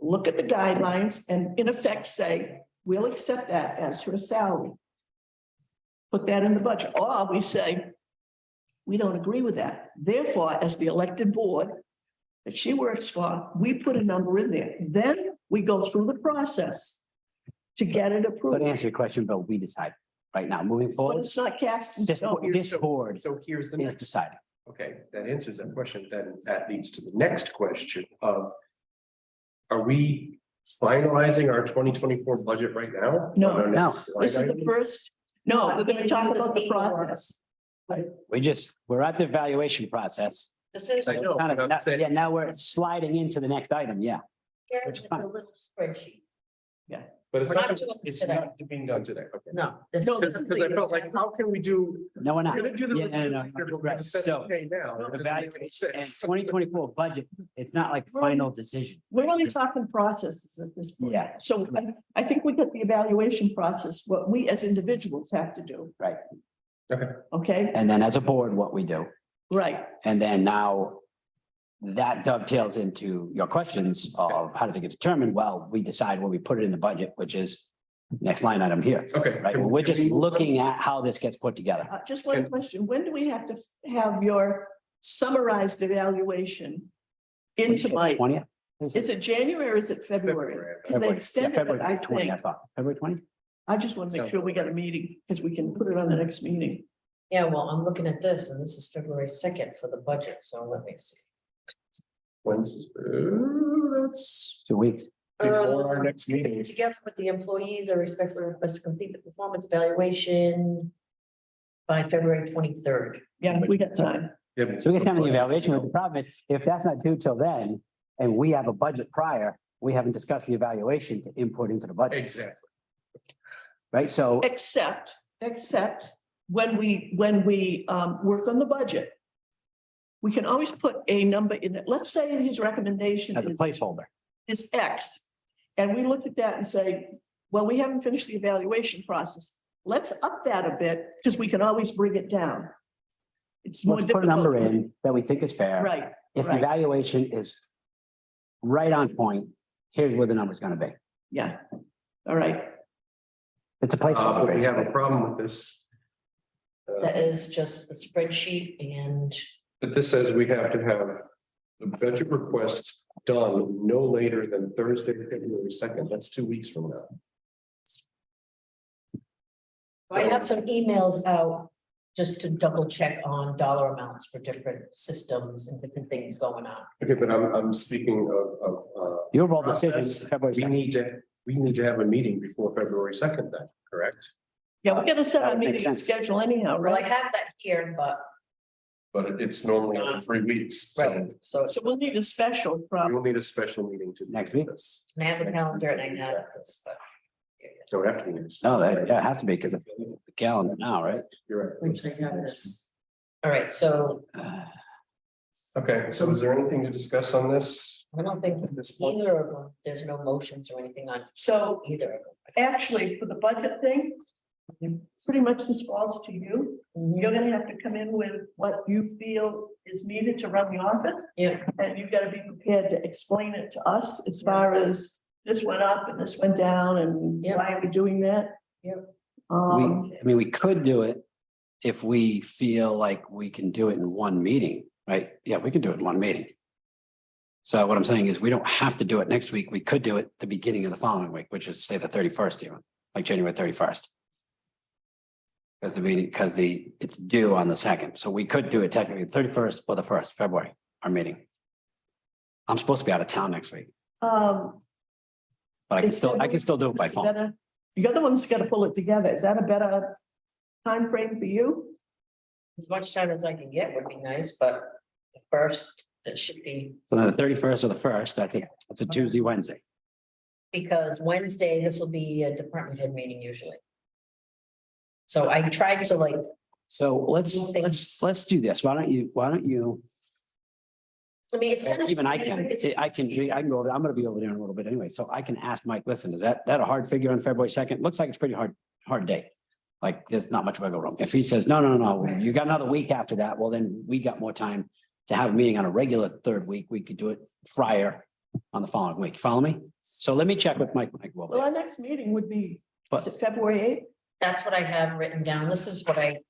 look at the guidelines and in effect say, we'll accept that as her salary. Put that in the budget, or we say, we don't agree with that. Therefore, as the elected board that she works for, we put a number in there. Then we go through the process to get it But to approved. answer your question, Bill, we decide right now, moving But forward, it's not cast in this stone. board So here's the is next. deciding. Okay, that answers that question. Then that leads to the next question of. Are we finalizing our 2024 budget right now? No, On our no. next line This is the item? first, no, we're gonna talk about the process. We're at the evaluation process. This is. I know, Kind of, but I'm saying- yeah, now we're sliding into the next item, yeah. Here's Which fine. the little spreadsheet. But it's We're not, not doing this it's today. not being done today. Okay. No. This No, is. Because I felt like, how can we do? No, we're not. We're gonna do the. Yeah, no, review, but we're right. gonna set So, the pay now. It doesn't make any evaluation and sense. 2024 budget, it's not like final decision. We're only talking processes at this point. Yeah, So I think we got the evaluation process, what we as individuals have to do. right. Okay. Okay, And then as a board, what we do. right. And then now that dovetails into your questions of how does it get determined? Well, we decide when we put it in the budget, which is next line item here, Okay. right? We're just looking at how this gets put together. Just one question. When do we have to have your summarized evaluation into Mike? 20th? Is it January or is it February? Because they extended it, I February 20th, I think. thought. February 20th? I just want to make sure we got a meeting because we can put it on the next meeting. Yeah, well, I'm looking at this and this is February 2nd for the budget, so let me see. When's, that's 2 weeks. before our next meeting. Together with the employees, I respectfully request to complete the performance evaluation by February 23rd. Yeah, we got time. So we can have the evaluation, but the problem is, if that's not due till then, and we have a budget prior, we haven't discussed the evaluation to input into the budget, Exactly. right? So, Except when we work on the budget. We can always put a number in it. Let's say his recommendation as a is placeholder, X. And we look at that and say, well, we haven't finished the evaluation process. Let's up that a bit because we can always bring it down. It's more let's put a difficult. number in that we think is fair. Right, If the right. evaluation is right on point, here's where the number's gonna be. yeah. All right. It's a placeholder. But we have a basically. problem with this. That is just the spreadsheet and But this says we have to have the budget request done no later than Thursday, February 2nd. That's 2 weeks from now. I have some emails out just to double check on dollar amounts for different systems and different things going on. Okay, but I'm speaking of. The overall decision, process. is February We 2nd. need to have a meeting before February 2nd then, correct? Yeah, we're gonna set That our would make meeting sense. schedule anyhow, Well, I right? have that here, but, But it's normally every 3 weeks. So right, so it's, So we'll need a special we from, will need a special meeting to. Next week? This. I have the calendar and I have this, but. So it have to be next. No, that, yeah, it has to be because of the calendar now, right? You're right. Which I have this. All right, so Okay, so is there anything to discuss on this? I don't think At this point? either of them, there's no motions or anything on so either of them. actually for the budget thing, pretty much this falls to you. You're gonna have to come in with what you feel is needed to run the office. Yeah. And you've got to be prepared to explain it to us as far as this went up and this went down and Yeah. why are we doing that? Yeah. I mean, we could do it if we feel like we can do it in one meeting, right? Yeah, we can do it in one meeting. So what I'm saying is we don't have to do it next week. We could do it the beginning of the following week, which is say the 31st even, like January 31st. Because the meeting, it's due on the 2nd. So we could do it technically the 31st or the 1st, February, our meeting. I'm supposed to be out of town next week, Um, but is I can still do it by is phone. that a- You're the one's got to pull it together. Is that a better time frame for you? As much time as I can get would be nice, but the first, it should be, So then the 31st or the 1st, that's a Tuesday, Wednesday. because Wednesday, this will be a department head meeting usually. So I tried to like, So let's do this. Why don't you, I mean, it's kind of. even I can go over, I'm gonna be over there in a little bit anyway, so I can ask Mike, listen, is that a hard figure on February 2nd? Looks like it's pretty hard day. Like, there's not much wiggle room. If he says, no, you got another week after that, well, then we got more time to have a meeting on a regular third week. We could do it prior on the following week. Follow me? So let me check with Mike. Well, our next meeting would be, But- is it February 8th? That's what I have written down. This is what I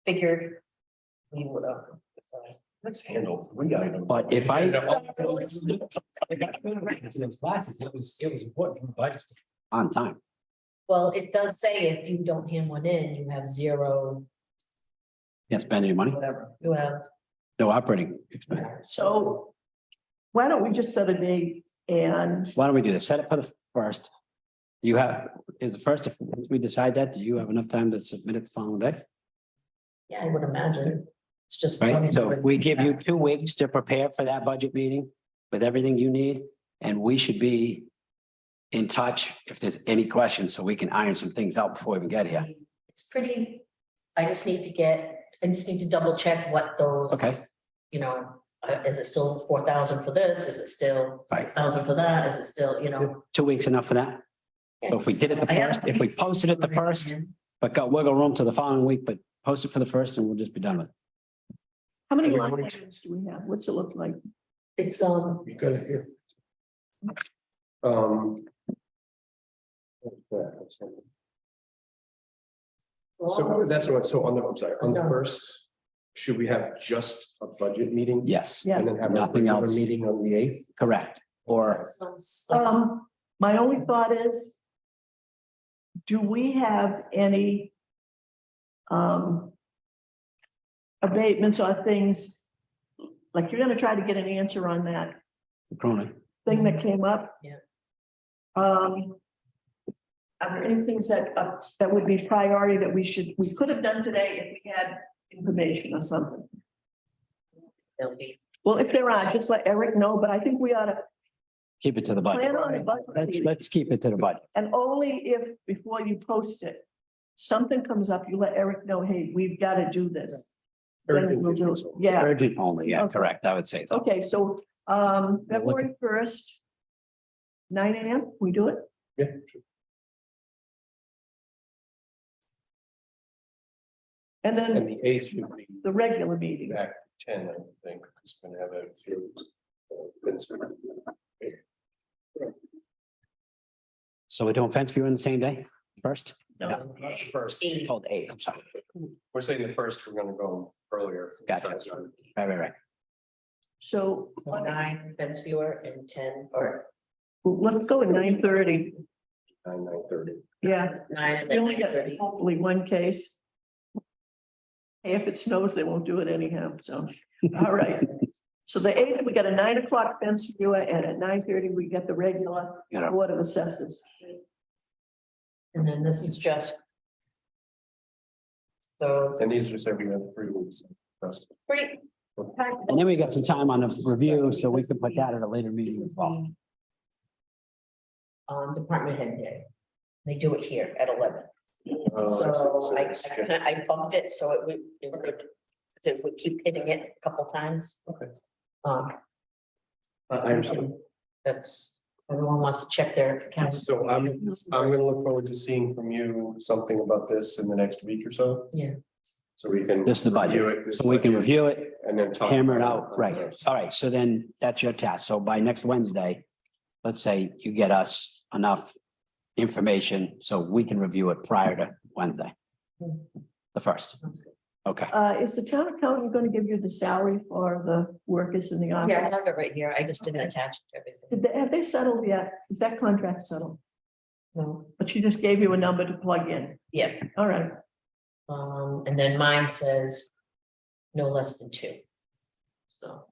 figured we would have. Let's handle 3 items. But if I- Classes, it was important for the budget. On time. Well, it does say if you don't hand one in, you have zero, Can't spend any money. whatever, you have. No operating expense. So why don't we just set a date and Why don't we do this? Set it for the 1st. Is the 1st, if we decide that, do you have enough time to submit it the following day? Yeah, I would imagine. It's just. Right, so if we give you 2 weeks to prepare for that budget meeting with everything you need, and we should be in touch if there's any questions, so we can iron some things out before we even get here. It's pretty, I just need to double check what those. Okay. You know, is it still 4,000 for this? Is it still Right. 6,000 for that? Is it still, you know? 2 weeks enough for that? So if we did it the I have- 1st, if we posted it the 1st, but got wiggle room to the following week, but post it for the 1st and we'll just be done with it. How many We're line going to- items do we have? What's it look like? It's, You got it here. So that's what, so on the, I'm sorry, on the first, should we have just a budget meeting? Yes, Yeah. And then have a Nothing regular else. meeting on the eighth? correct. Or My only thought is, do we have any abatements or things, like you're gonna try to get an answer on that Cronin. thing that came up? Yeah. Are there any things that would be priority that we could have done today if we had information or something? There'll be, Well, if there are, just let Eric know, but I think we ought to Keep it to the budget. plan on a budget meeting. Let's keep it to the budget. And only if, before you post it, something comes up, you let Eric know, hey, we've got to do this. Then we'll do it. Yeah, Urgent only, yeah, Okay. correct. I would say so. okay, so February 1st, 9 AM, we do it? Yeah. And And then the eighth should be the regular meeting. back to 10, I think, because we're gonna have a few. So we're doing fence view on the same day, first? No. First, Oh, the eighth, I'm sorry. we're saying the first, we're gonna go earlier. Gotcha. Right. So so 9 fence viewer and 10 or let's go at 9:30. 9:30. Yeah, 9 and we then only get 9:30. hopefully one case. Hey, if it snows, they won't do it anyhow, so, all right. So the 8th, we got a 9 o'clock fence viewer, and at 9:30, we get the regular Yeah. Board of Assessors. And then this is just. So And these are just every other 3 weeks. First. pretty. And then we got some time on the review, so we can put that at a later meeting as well. Department head day. They do it here at 11. Oh, So it's- I bumped it, so it would, so if we keep hitting it a couple times. Okay. I understand. That's, everyone wants to check their account. So I'm gonna look forward to seeing from you something about this in the next week or so. Yeah. So we can. This is the budget, review it, this so we can budget, review it, And then talk. hammer it about out, on the right? first. All right, so then that's your task. So by next Wednesday, let's say you get us enough information so we can review it prior to Wednesday. The first, Sounds good. okay. Is the town accountant going to give you the salary for the workers in the Yeah, I office? have it right here. I just didn't attach it to everything. Have they settled yet? Is that contract settled? No. But she just gave you a number to plug in. Yeah, All right, and then mine says no less than 2. So.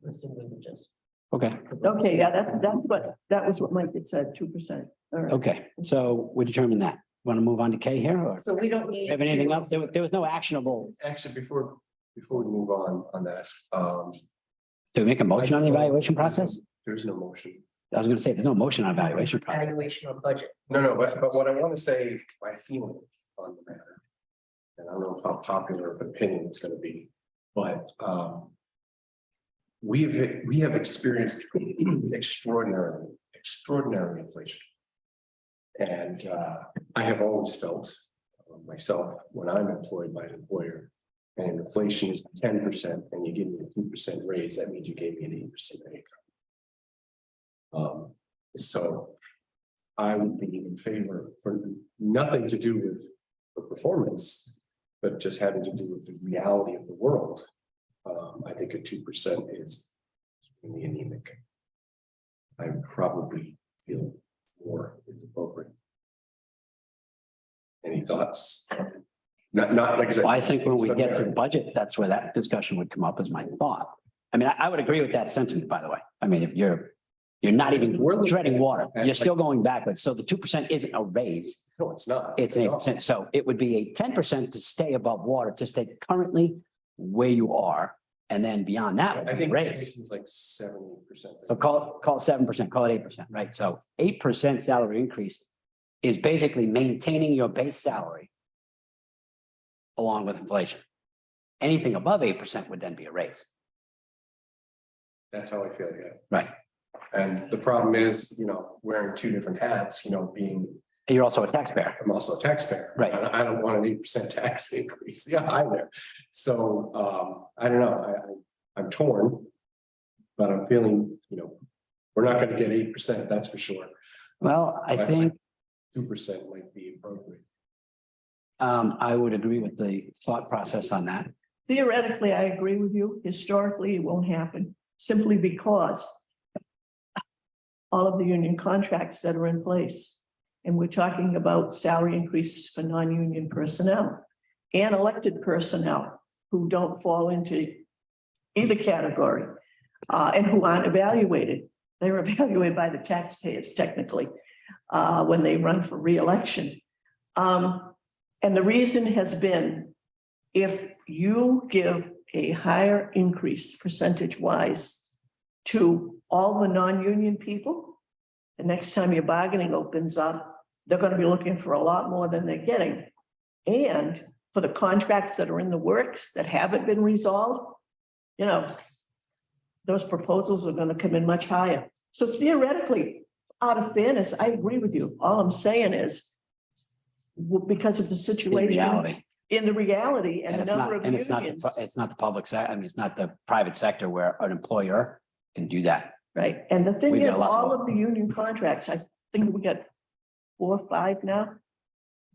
Let's do we just. Okay, okay, yeah, that was what Mike had said, 2%. All right. okay. So we determined that. Want to move on to K here or So we don't need. have anything else? There was no actionable. Actually, before we move on that, Do we make a motion on the evaluation process? there's no motion. I was gonna say, there's no motion on evaluation process. Evaluation of budget. No, but what I want to say, my feeling on the matter. And I don't know how popular of an opinion it's gonna be, but we have experienced extraordinary inflation. And I have always felt myself, when I'm employed by an employer, and inflation is 10% and you give me a 2% raise, that means you gave me an 8% income. So I would be in favor for nothing to do with the performance, but just having to do with the reality of the world. I think a 2% is really anemic. I probably feel more is appropriate. Any thoughts? Not like I said. Well, I think when we get to the budget, that's where that discussion would come up as my thought. I mean, I would agree with that sentiment, by the way. I mean, if you're not even treading water, you're still going backwards. So the 2% isn't a raise. No, it's not. It's 8%. So it would be a 10% to stay above water, to stay currently where you are. And then beyond that, would I be a think raise. it's like 70%. So call it 7%, call it 8%, right? So 8% salary increase is basically maintaining your base salary along with inflation. Anything above 8% would then be a raise. That's how I feel, yeah. Right. And the problem is, wearing 2 different hats, being You're also a taxpayer. I'm also a taxpayer. Right. And I don't want an 8% tax increase either. So, I don't know, I'm torn. But I'm feeling, we're not gonna get 8%, that's for sure. Well, I think 2% might be appropriate. I would agree with the thought process on that. Theoretically, I agree with you. Historically, it won't happen simply because all of the union contracts that are in place, and we're talking about salary increases for non-union personnel and elected personnel who don't fall into either category, and who aren't evaluated. They're evaluated by the taxpayers technically, when they run for reelection. And the reason has been, if you give a higher increase percentage-wise to all the non-union people, the next time your bargaining opens up, they're going to be looking for a lot more than they're getting. And for the contracts that are in the works that haven't been resolved, those proposals are going to come in much higher. So theoretically, out of fairness, I agree with you. All I'm saying is, because of the In situation, reality. in the reality and And the it's not, number of and it's not, unions, it's not the public sector. I mean, it's not the private sector where an employer can do that. right? And the thing We've got is, a lot all more. of the union contracts, I think we got 4 or 5 now.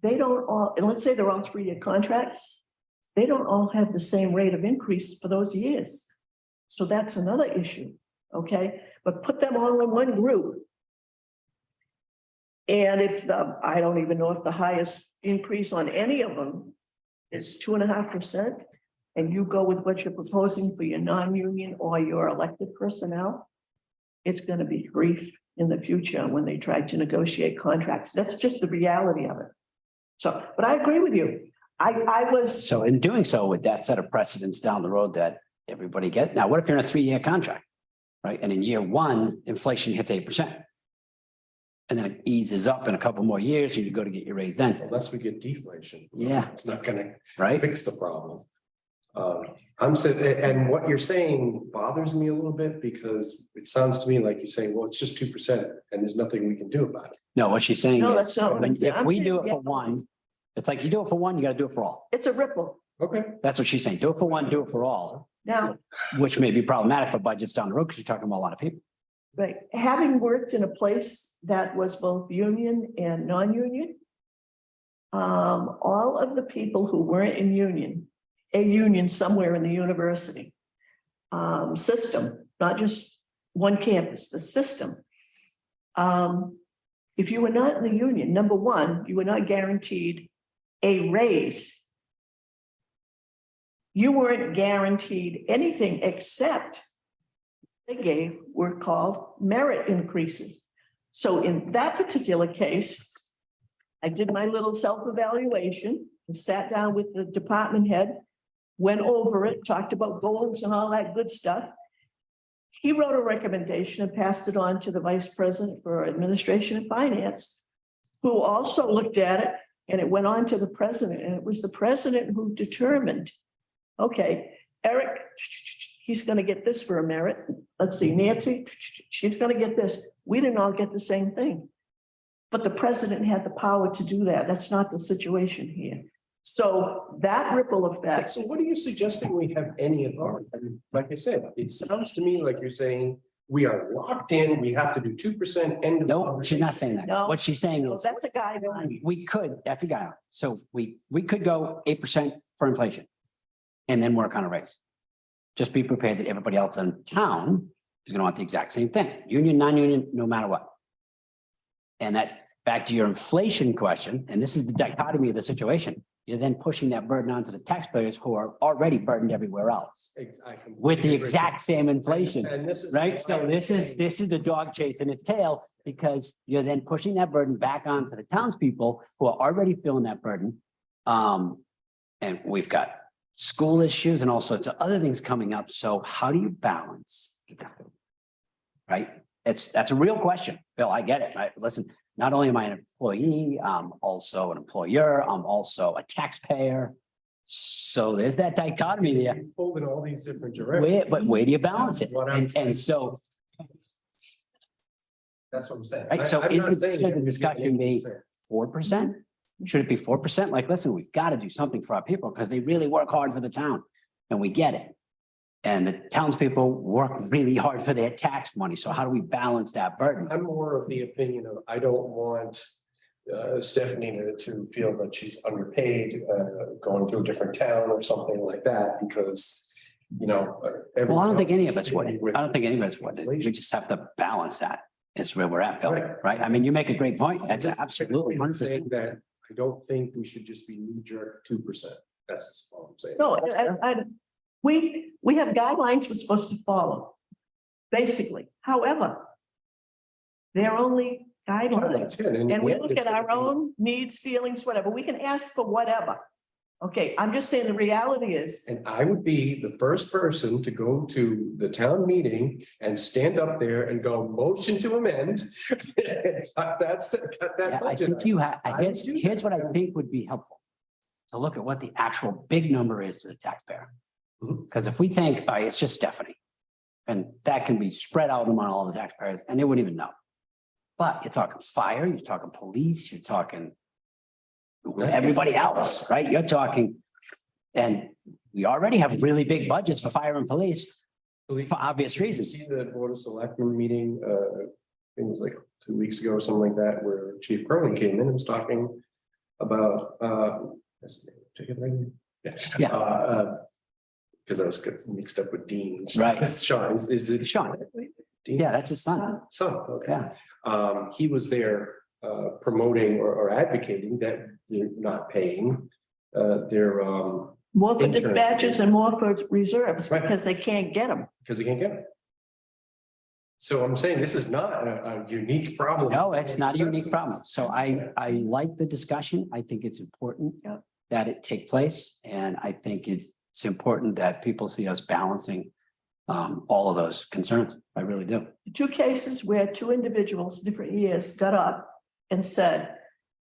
They don't all, and let's say they're all 3-year contracts, they don't all have the same rate of increase for those years. So that's another issue, okay? But put them all in one group. And if I don't even know if the highest increase on any of them is 2.5%, and you go with what you're proposing for your non-union or your elected personnel, it's going to be grief in the future when they try to negotiate contracts. That's just the reality of it. So, but I agree with you. I was. So in doing so, with that set of precedents down the road that everybody get, now what if you're in a 3-year contract? Right? And in year 1, inflation hits 8%. And then it eases up in a couple more years, you go to get your raise then. Unless we get deflation. Yeah. It's not gonna Right? fix the problem. I'm saying, and what you're saying bothers me a little bit because it sounds to me like you're saying, well, it's just 2% and there's nothing we can do about it. No, what she's saying No, is, that's not what when- I'm saying. if we I'm do saying, it for one, it's like you do it for one, you got to do it for all. It's a ripple. Okay. That's what she's saying. Do it for one, do it for all, Now, which may be problematic for budgets down the road because you're talking about a lot of people. right, having worked in a place that was both union and non-union, all of the people who weren't in a union somewhere in the university system, not just one campus, the system. If you were not in the union, number one, you were not guaranteed a raise. You weren't guaranteed anything except were called merit increases. So in that particular case, I did my little self-evaluation and sat down with the department head, went over it, talked about goals and all that good stuff. He wrote a recommendation and passed it on to the vice president for administration and finance, who also looked at it, and it went on to the president, and it was the president who determined, okay, Eric, he's going to get this for a merit. Let's see, Nancy, she's going to get this. We didn't all get the same thing. But the president had the power to do that. That's not the situation here. So that ripple effect. So what are you suggesting we have any authority? I mean, like I said, it sounds to me like you're saying we are locked in, we have to do 2% end of. No, she's not saying that. No. What she's saying No, is that's a guideline. we could, that's a guideline. So we could go 8% for inflation and then work on a raise. Just be prepared that everybody else in town is going to want the exact same thing. Union, non-union, no matter what. And that back to your inflation question, and this is the dichotomy of the situation. You're then pushing that burden onto the taxpayers who are already burdened everywhere else with the exact same inflation, And this is. right? So this is the dog chasing its tail because you're then pushing that burden back onto the townspeople who are already feeling that burden. And we've got school issues and all sorts of other things coming up. So how do you balance? Right? That's a real question, Bill. I get it. Listen, not only am I an employee, I'm also an employer, I'm also a taxpayer. So there's that dichotomy there. Pulled in all these different directions. But where do you balance it? What I'm trying And to so, That's what I'm saying. Right, so I'm not is saying the that we discussion get be- 8%. 4%? Should it be 4%? Like, listen, we've got to do something for our people because they really work hard for the town and we get it. And the townspeople work really hard for their tax money. So how do we balance that burden? I'm more of the opinion of, I don't want Stephanie to feel that she's underpaid, going to a different town or something like that, because, you know. Well, I don't think any of us would. everyone else is dealing I don't think any of us would. We inflation. just have to balance that. It's where we're at, Bill, Right. right? I mean, you make a great point. That's absolutely I'm 100%. saying that I don't think we should just be knee jerk 2%. That's all I'm saying. No, we have guidelines we're supposed to follow, basically. However, they're only guidelines. Yeah, And we look it's at our gonna be- own needs, feelings, whatever. We can ask for whatever. Okay, I'm just saying the reality is, And I would be the first person to go to the town meeting and stand up there and go motion to amend. Cut that Yeah, I budget. think you have, I would do here's that. what I think would be helpful. To look at what the actual big number is to the taxpayer. Mhm. Because if we think, all right, it's just Stephanie. And that can be spread out among all the taxpayers and they wouldn't even know. But you're talking fire, you're talking police, you're talking everybody else, right? You're talking, and we already have really big budgets for fire and police for obvious Did you reasons. see the Board of Selectmen meeting, I think it was like 2 weeks ago or something like that, where Chief Cronin came in and was talking about, what's his name? Did I get it right? Yeah. Because I was getting mixed up with Dean. Right. It's Sean, is it? Sean. Dean? Yeah, that's his son. Son, okay. Yeah. He was there promoting or advocating that they're not paying their more for Insurance. dispatches and more for reserves Right. because they can't get them. because they can't get it. So I'm saying this is not a unique problem. No, it's not a unique problem. So I like the discussion. I think it's important Yeah. that it take place. And I think it's important that people see us balancing all of those concerns. I really do. Two cases where two individuals, different years, got up and said,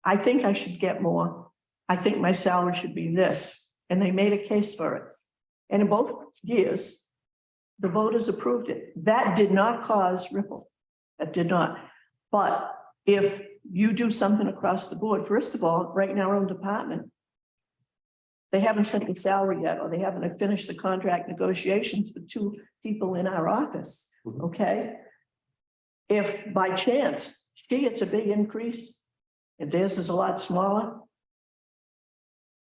I think I should get more. I think my salary should be this. And they made a case for it. And in both years, the voters approved it. That did not cause ripple. That did not. But if you do something across the board, first of all, right in our own department, they haven't set the salary yet, or they haven't finished the contract negotiations with two people in our office, Mhm. okay? If by chance she gets a big increase, and theirs is a lot smaller,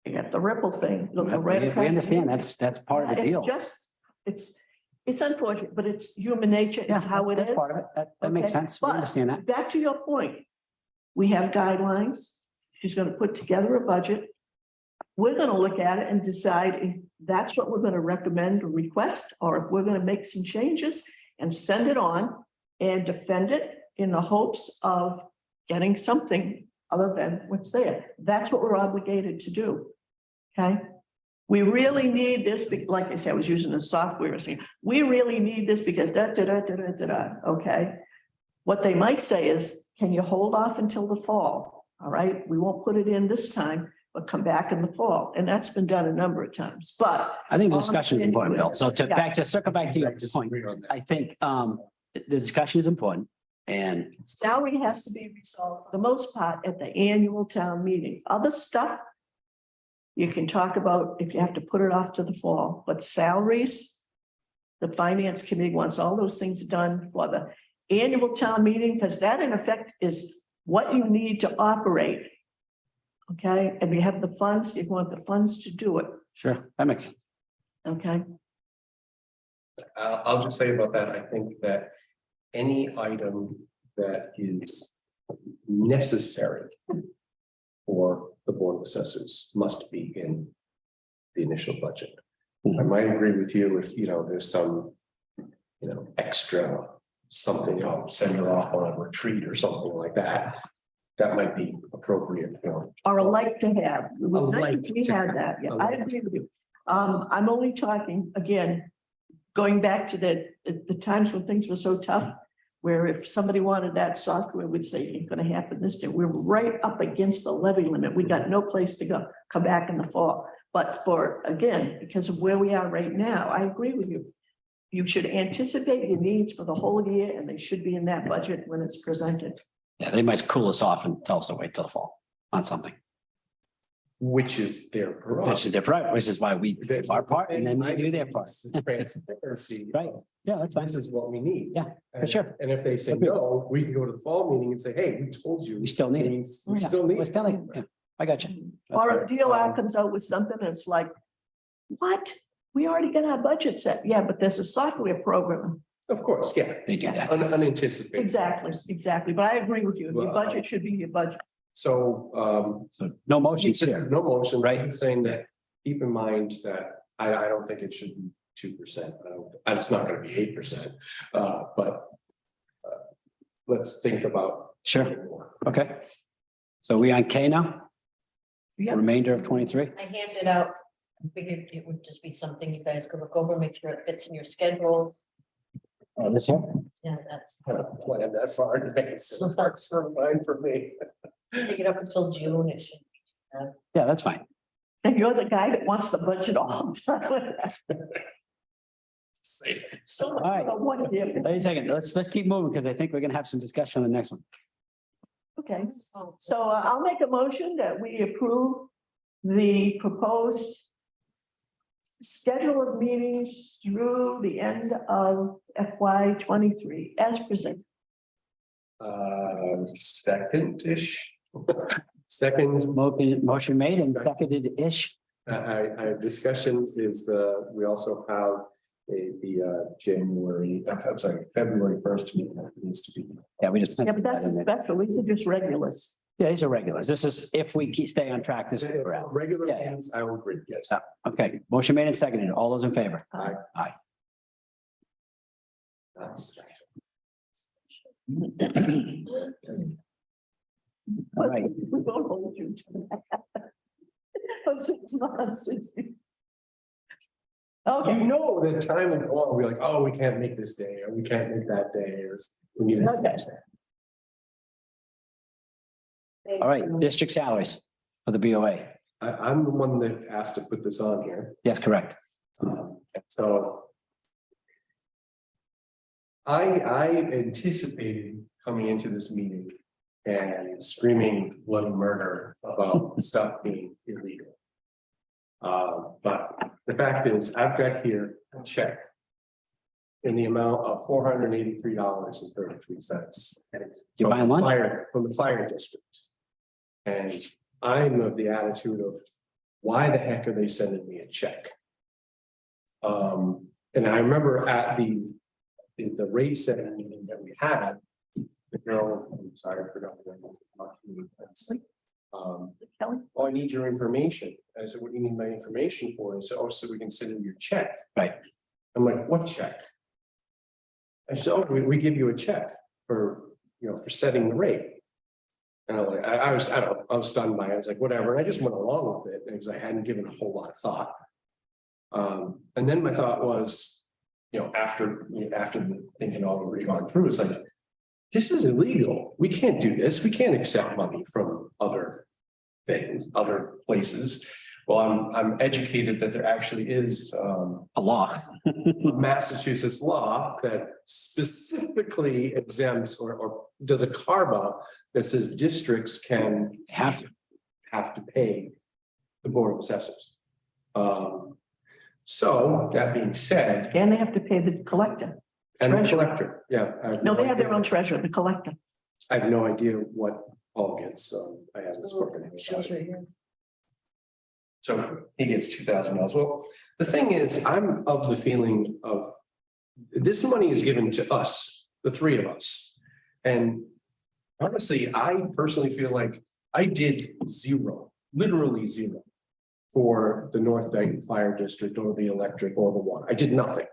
you got the ripple thing. It'll go right We across. understand that's part of the deal. It's just, it's unfortunate, but it's human nature. Yeah, It's how it that's is. part of it. That makes Okay, sense. We but- understand that. Back to your point, we have guidelines. She's gonna put together a budget. We're gonna look at it and decide if that's what we're gonna recommend or request, or if we're gonna make some changes and send it on and defend it in the hopes of getting something other than what's there. That's what we're obligated to do. Okay? We really need this, like I said, I was using the software, saying, we really need this because okay? What they might say is, can you hold off until the fall? All right, we won't put it in this time, but come back in the fall. And that's been done a number of times, but I think the all I'm discussion is saying important, Bill. is- So to yeah. circle back to your I point, disagree on that. I think the discussion is important. And salary has to be resolved for the most part at the annual town meeting. Other stuff you can talk about if you have to put it off to the fall, but salaries, the finance committee wants all those things done for the annual town meeting, because that in effect is what you need to operate. Okay, and you have the funds, you want the funds to do it, sure, that makes sense. okay? I'll just say about that, I think that any item that is necessary for the Board of Assessors must be in the initial budget. I might agree with you if, there's some, extra something, send her off on a retreat or something like that. That might be appropriate for. Or a like to have. A like We to had that, yeah, a I like agree with you. I'm only talking, again, going back to the times when things were so tough, where if somebody wanted that software, we'd say, it's gonna happen this day. We're right up against the levy limit. We got no place to go, come back in the fall. But again, because of where we are right now, I agree with you. You should anticipate your needs for the whole year, and they should be in that budget when it's presented. Yeah, they might cool us off and tell us to wait till the fall. on something. Which is their Which is prerogative. different, which is why we do our part and then they do their part. Transparency. Right, yeah, that's fine. This is what we need. Yeah, for sure. And if they say no, we can go to the fall meeting and say, hey, we told you. We still need it. means We still need. We're it. still need- yeah, I got you. Or if DOR comes out with something and it's like, what? We already got our budget set. Yeah, but there's a software program. Of course, yeah. They do that. Unanticipated. Exactly. But I agree with you. Your Well, budget should be your budget. So, So no motions this here. is no motion, Right. right? I'm saying that, keep in mind that I don't think it should be 2%. And it's not gonna be 8%, but. Let's think about. Sure, okay. So we on K now? Yeah. Remainder of 23? I handed out, I figured it would just be something you guys could look over, make sure it fits in your schedule. Oh, this here? Yeah, that's, Plan that far in advance. It's for mine for me. pick it up until June, it should. Yeah, that's fine. And you're the guy that wants the budget all the time. So All right. one year. Wait a second, let's keep moving because I think we're gonna have some discussion on the next one. Okay, so I'll make a motion that we approve the proposed schedule of meetings through the end of FY 23 as presented. Second-ish. Second, Motion made and seconded-ish. discussion is we also have January, I'm sorry, February 1st meeting that needs to be. Yeah, we just. Yeah, but that's a special, these are just regulars. Yeah, these are regulars. This is if we stay on track, this way we're out. Regular Yeah, yeah. meetings, I will agree, yes. Okay, motion made and seconded. All those in favor? Aye. Aye. That's special. All right, We won't hold you to that. For 6 months. Okay. You know, the time will go on, we're like, oh, we can't make this day, or we can't make that day, or we need a. Okay. all right, district salaries for the BOA. I'm the one that asked to put this on here. Yes, correct. So. I anticipated coming into this meeting and screaming bloody murder about stuff being illegal. But the fact is, I've got here a check in the amount of $483.33. You buying lunch? From the fire district. And I'm of the attitude of, why the heck are they sending me a check? And I remember at the rate setting meeting that we had, the girl, I'm sorry, I forgot. Kelly? Oh, I need your information. I said, what do you need my information for? And so, oh, so we can send in your check. Right. I'm like, what check? I said, oh, we give you a check for, for setting the rate. And I'm like, I was stunned by it. I was like, whatever. And I just went along with it because I hadn't given a whole lot of thought. And then my thought was, after the thing had already gone through, it's like, this is illegal. We can't do this. We can't accept money from other things, other places. Well, I'm educated that there actually is A law. a Massachusetts law that specifically exempts or does a carve out that says districts can Have to. pay the Board of Assessors. So that being said, And they have to pay the collector. and the Treasurer. collector, yeah. I No, they have their own treasurer, the collector. I have no idea what Paul gets, so I haven't spoken to him about it. Shows right here. So he gets $2,000. Well, the thing is, I'm of the feeling of this money is given to us, the three of us. And honestly, I personally feel like I did zero, literally zero for the North Dayton Fire District or the electric or the water. I did nothing.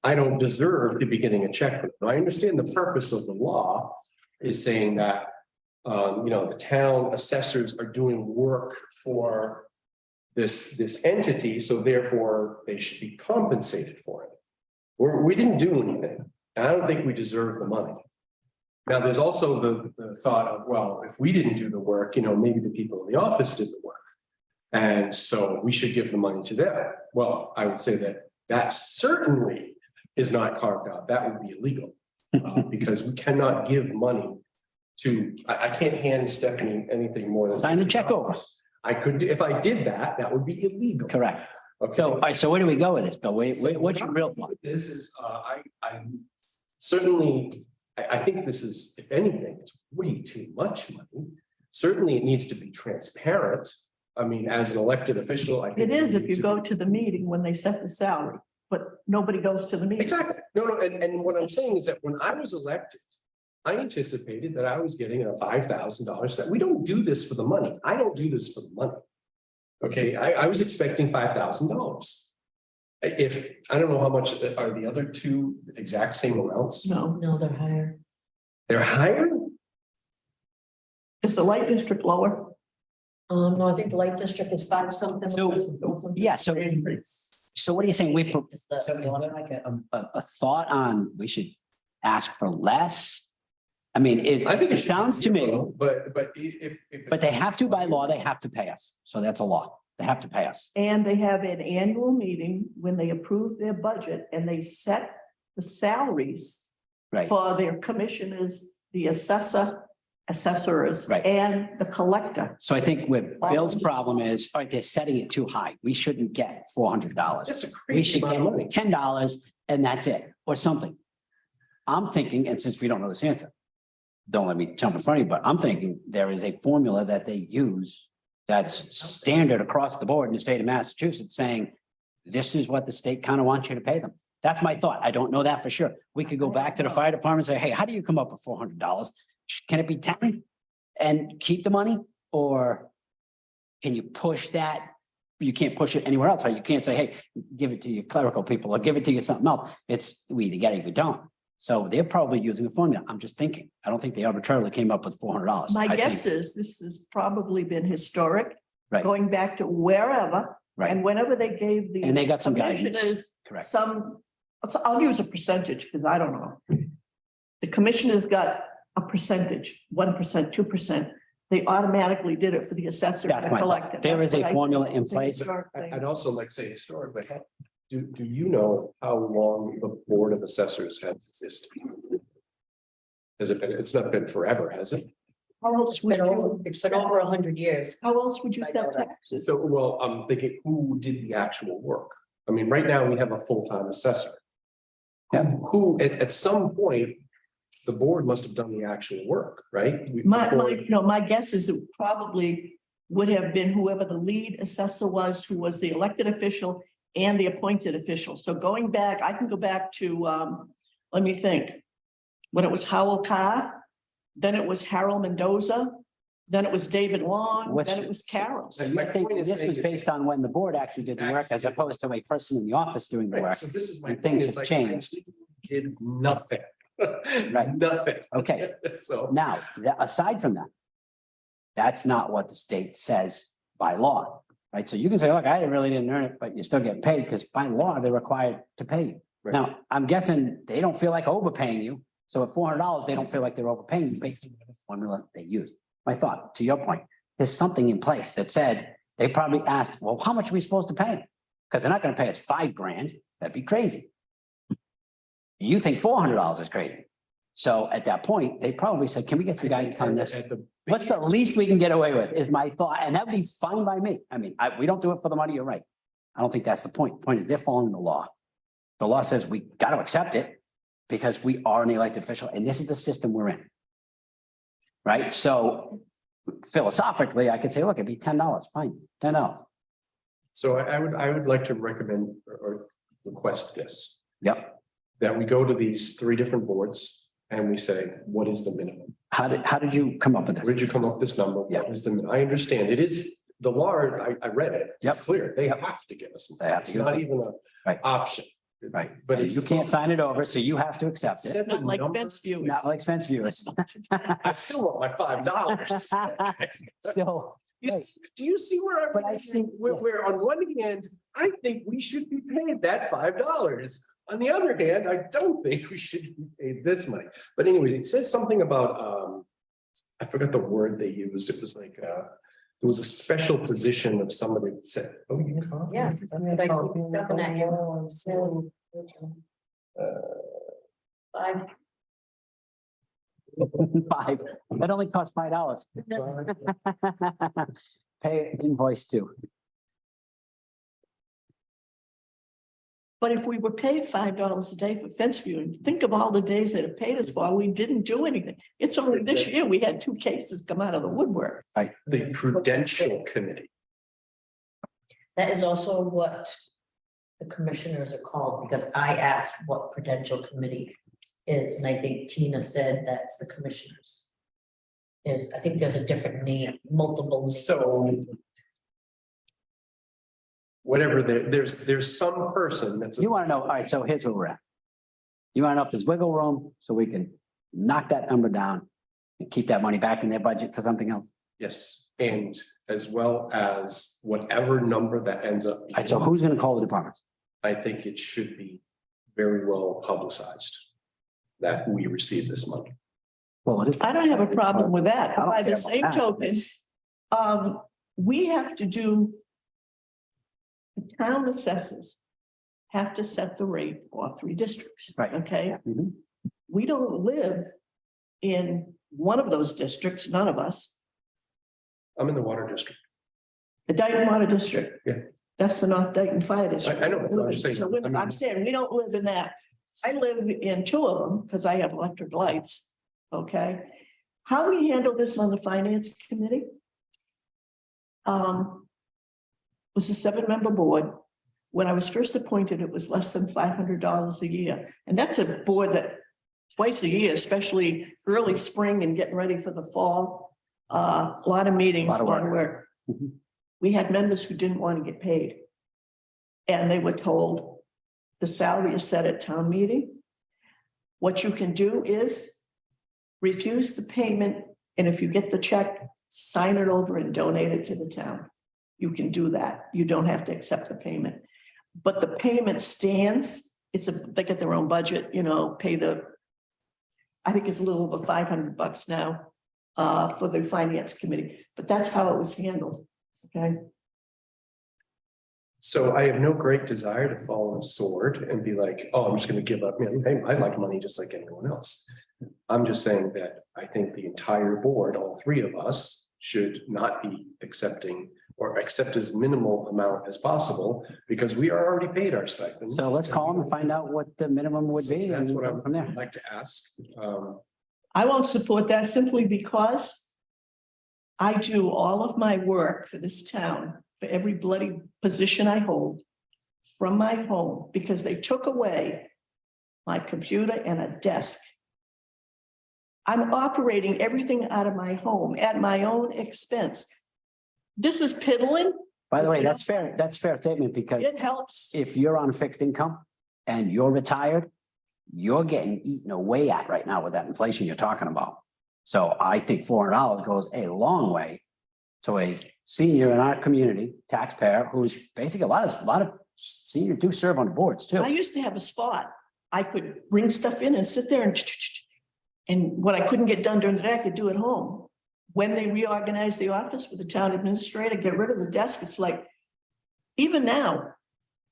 I don't deserve to be getting a check. I understand the purpose of the law is saying that, the town assessors are doing work for this entity, so therefore they should be compensated for it. We didn't do anything, and I don't think we deserve the money. Now, there's also the thought of, well, if we didn't do the work, maybe the people in the office did the work. And so we should give the money to them. Well, I would say that certainly is not carved out. That would be illegal. Because we cannot give money I can't hand Stephanie anything more than. Sign the check over. I could, if I did that, that would be illegal. Correct. Okay. So, all right, so where do we go with this, Bill? What's your real thought? This is, I certainly, I think this is, if anything, it's way too much money. Certainly, it needs to be transparent. I mean, as an elected official, I think. It is we if need you to go be- to the meeting when they set the salary, but nobody goes to the meeting. Exactly. No, and what I'm saying is that when I was elected, I anticipated that I was getting a $5,000 that we don't do this for the money. I don't do this for the money. Okay, I was expecting $5,000. If, I don't know how much are the other two exact same amounts? No, No, they're higher. They're higher? is the light district lower? No, I think the Lake District is 5 something. So, yeah, so what are you saying? It's the- So is there like a thought on, we should ask for less? I mean, I think it sounds to me, But if. but they have to by law, they have to pay us. So that's a law. They have to pay us. And they have an annual meeting when they approve their budget and they set the salaries Right. for their commissioners, the assessors, Right. and the collector. So I think with Bill's problem is, all right, they're setting it too high. We shouldn't get $400. That's a We crazy should amount of money. get $10 and that's it, or something. I'm thinking, and since we don't know this answer, don't let me jump in front of you, but I'm thinking there is a formula that they use that's standard across the board in the state of Massachusetts, saying this is what the state kind of wants you to pay them. That's my thought. I don't know that for sure. We could go back to the fire department and say, hey, how do you come up with $400? Can it be 10 and keep the money? Or can you push that? You can't push it anywhere else, right? You can't say, hey, give it to your clerical people or give it to you something else. It's we either get it or we don't. So they're probably using a formula. I'm just thinking. I don't think they arbitrarily came up with $400. My I guess think- is this has probably been historic, Right. going back to wherever. Right. And whenever they gave the. And they got some guidance. commissioners Correct. Some, so I'll use a percentage because I don't know. The commissioners got a percentage, 1%, 2%. They automatically did it for the assessor That's and my thought. collector. There That's is a what I formula think. in It's a place. historic thing. I'd also like to say historically, do you know how long the Board of Assessors has existed? Has it been, it's not been forever, has it? How else would It's been over 100 years. How else would you I know set that. taxes? So, well, I'm thinking, who did the actual work? I mean, right now, we have a full-time assessor. Yeah. Who, at some point, the board must have done the actual work, right? My guess is it probably would have been whoever the lead assessor was, who was the elected official and the appointed official. So going back, I can go back to, let me think. When it was Howell Carr, then it was Harold Mendoza, then it was David Long, What's- then it was Carol. So My you think point is this saying was is- based on when the board actually did the work as opposed to a person in the office doing the Right, work? so this is my And thing, things is have like, changed. I did nothing. Right. Nothing. Okay. So, Now, aside from that, that's not what the state says by law, right? So you can say, look, I really didn't earn it, but you still get paid because by law, they're required to pay you. Right. Now, I'm guessing they don't feel like overpaying you. So at $400, they don't feel like they're overpaying you based on the formula they use. My thought, to your point, there's something in place that said, they probably asked, well, how much are we supposed to pay? Because they're not going to pay us $5,000. That'd be crazy. You think $400 is crazy. So at that point, they probably said, can we get some guidance on this? At the- What's the least we can get away with is my thought, and that'd be fine by me. I mean, we don't do it for the money, you're right. I don't think that's the point. The point is they're following the law. The law says we got to accept it because we are an elected official and this is the system we're in. Right? So philosophically, I could say, look, it'd be $10, fine, $10. So I would like to recommend or request this, Yep. that we go to these 3 different boards and we say, what is the minimum? How did you come up with this? Where did you come up with this number? Yeah. What is the, I understand it is the law, I read it. It's Yep. clear. They have to give us. They have to It's give not us- even a Right. option. Right. But But it's. you can't sign it over, so you have to accept it. Set the Not like number. fence viewers. Not like fence viewers. I still want my $5. So, Do you see where I'm? But I see- Where on one hand, I think we should be paid that $5. On the other hand, I don't think we should be paid this money. But anyways, it says something about, I forgot the word they used. It was like, there was a special position of somebody that said. Oh, you can't? Yeah. I mean, I keep jumping at you. So, 5. 5, that only costs $5. Pay invoice too. But if we were paid $5 a day for fence viewing, think of all the days that it paid us for, we didn't do anything. It's only this year we had 2 cases come out of the woodwork. The prudential committee. That is also what the commissioners are called, because I asked what prudential committee is, and I think Tina said that's the commissioners. I think there's a different name, multiple. names. So. Whatever, there's some person that's. You want to know, all right, so here's where we're at. You want to know if there's wiggle room so we can knock that number down and keep that money back in their budget for something else? Yes, and as well as whatever number that ends up. All right, so who's going to call the departments? I think it should be very well publicized that we receive this money. Well, it is. I don't have a problem with that. I don't By care the about same that. token, we have to do. The town assessors have to set the rate for 3 districts. Right. Okay, Mhm. we don't live in one of those districts, none of us, I'm in the water district. the Dayton Water District. Yeah. That's the North Dayton Fire District. I know, I'm just saying. So I'm saying, we don't live in that. I live in 2 of them because I have electric lights, okay? How we handle this on the finance committee? Was a 7-member board. When I was first appointed, it was less than $500 a year. And that's a board that twice a year, especially early spring and getting ready for the fall. A lot of meetings, a lot of work. Mhm. We had members who didn't want to get paid. And they were told the salary is set at town meeting. What you can do is refuse the payment. And if you get the check, sign it over and donate it to the town. You can do that. You don't have to accept the payment. But the payment stands, they get their own budget, pay I think it's a little over $500 now for the finance committee, but that's how it was handled. Okay. So I have no great desire to fall on a sword and be like, oh, I'm just gonna give up. Hey, I like money just like anyone else. I'm just saying that I think the entire board, all 3 of us, should not be accepting or accept as minimal amount as possible because we are already paid our stipend. So let's call them and find out what the minimum would be. That's and what I go from there. would like to ask. I won't support that simply because I do all of my work for this town, for every bloody position I hold from my home, because they took away my computer and a desk. I'm operating everything out of my home at my own expense. This is piddling. By the way, that's fair. That's a fair statement because It helps. if you're on fixed income and you're retired, you're getting eaten away at right now with that inflation you're talking about. So I think $400 goes a long way to a senior in our community, taxpayer, who's basically a lot of seniors do serve on the boards too. I used to have a spot. I could bring stuff in and sit there and what I couldn't get done during the day, I could do at home. When they reorganized the office with the town administrator, get rid of the desk, it's like, even now,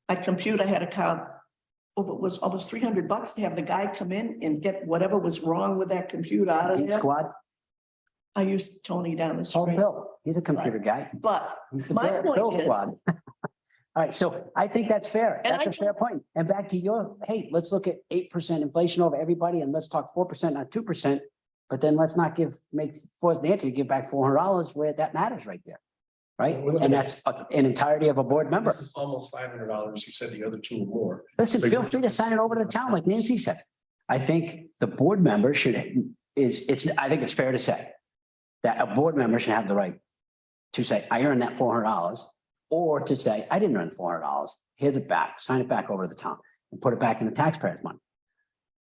my computer had a count. It was almost $300 to have the guy come in and get whatever was wrong with that computer out of Geek there. Squad, I used Tony down the oh, street, Bill, he's a computer guy. but He's the my Bill point Squad. is, All right, so I think that's fair. And That's I a fair point. And back to your, hey, let's look at 8% inflation over everybody and let's talk 4%, not 2%. But then let's not force Nancy to give back $400 where that matters right there. Right? And that's an entirety of a board member. This is almost $500. You said the other 2 or more. Listen, So feel you're- free to sign it over to the town, like Nancy said. I think the board member I think it's fair to say that a board member should have the right to say, I earned that $400, or to say, I didn't earn $400. Here's it back, sign it back over to the town and put it back in the taxpayers' money.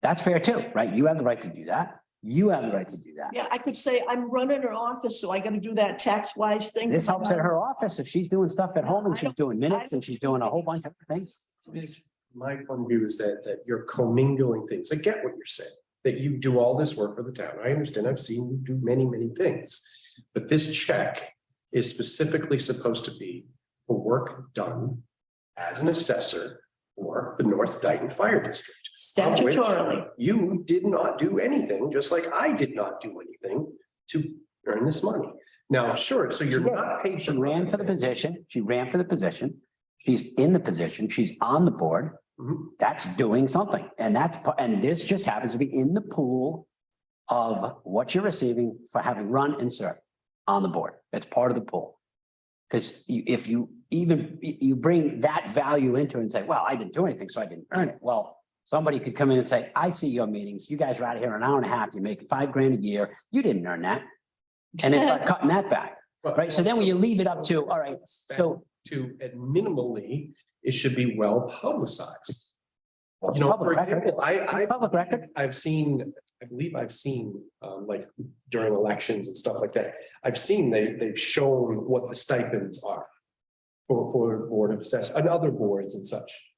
That's fair too, right? You have the right to do that. You have the right to do that. yeah, I could say I'm running her office, so I got to do that tax-wise thing. This helps at her office if she's doing stuff at home and she's doing minutes and she's doing a whole bunch of things. My point of view is that you're commingling things. I get what you're saying, that you do all this work for the town. I understand. I've seen you do many, many things. But this check is specifically supposed to be for work done as an assessor or the North Dayton Fire District. of which Statutorily. You did not do anything, just like I did not do anything to earn this money. Now, sure, so you're not paid. She ran for the position. She ran for the position. She's in the position. She's on the board. Mhm. That's doing something. And this just happens to be in the pool of what you're receiving for having run and served on the board. It's part of the pool. Because if you bring that value into it and say, well, I didn't do anything, so I didn't earn it. Well, somebody could come in and say, I see your meetings. You guys are out here an hour and a half. You're making $5,000 a year. You didn't earn that. And then start cutting that back. Right, so then when you leave it up to, all right, so. At minimally, it should be well publicized. It's You know, for public record. example, It's public record. I believe I've seen, like during elections and stuff like that. I've seen they've shown what the stipends are for the Board of Assessors and other boards and such.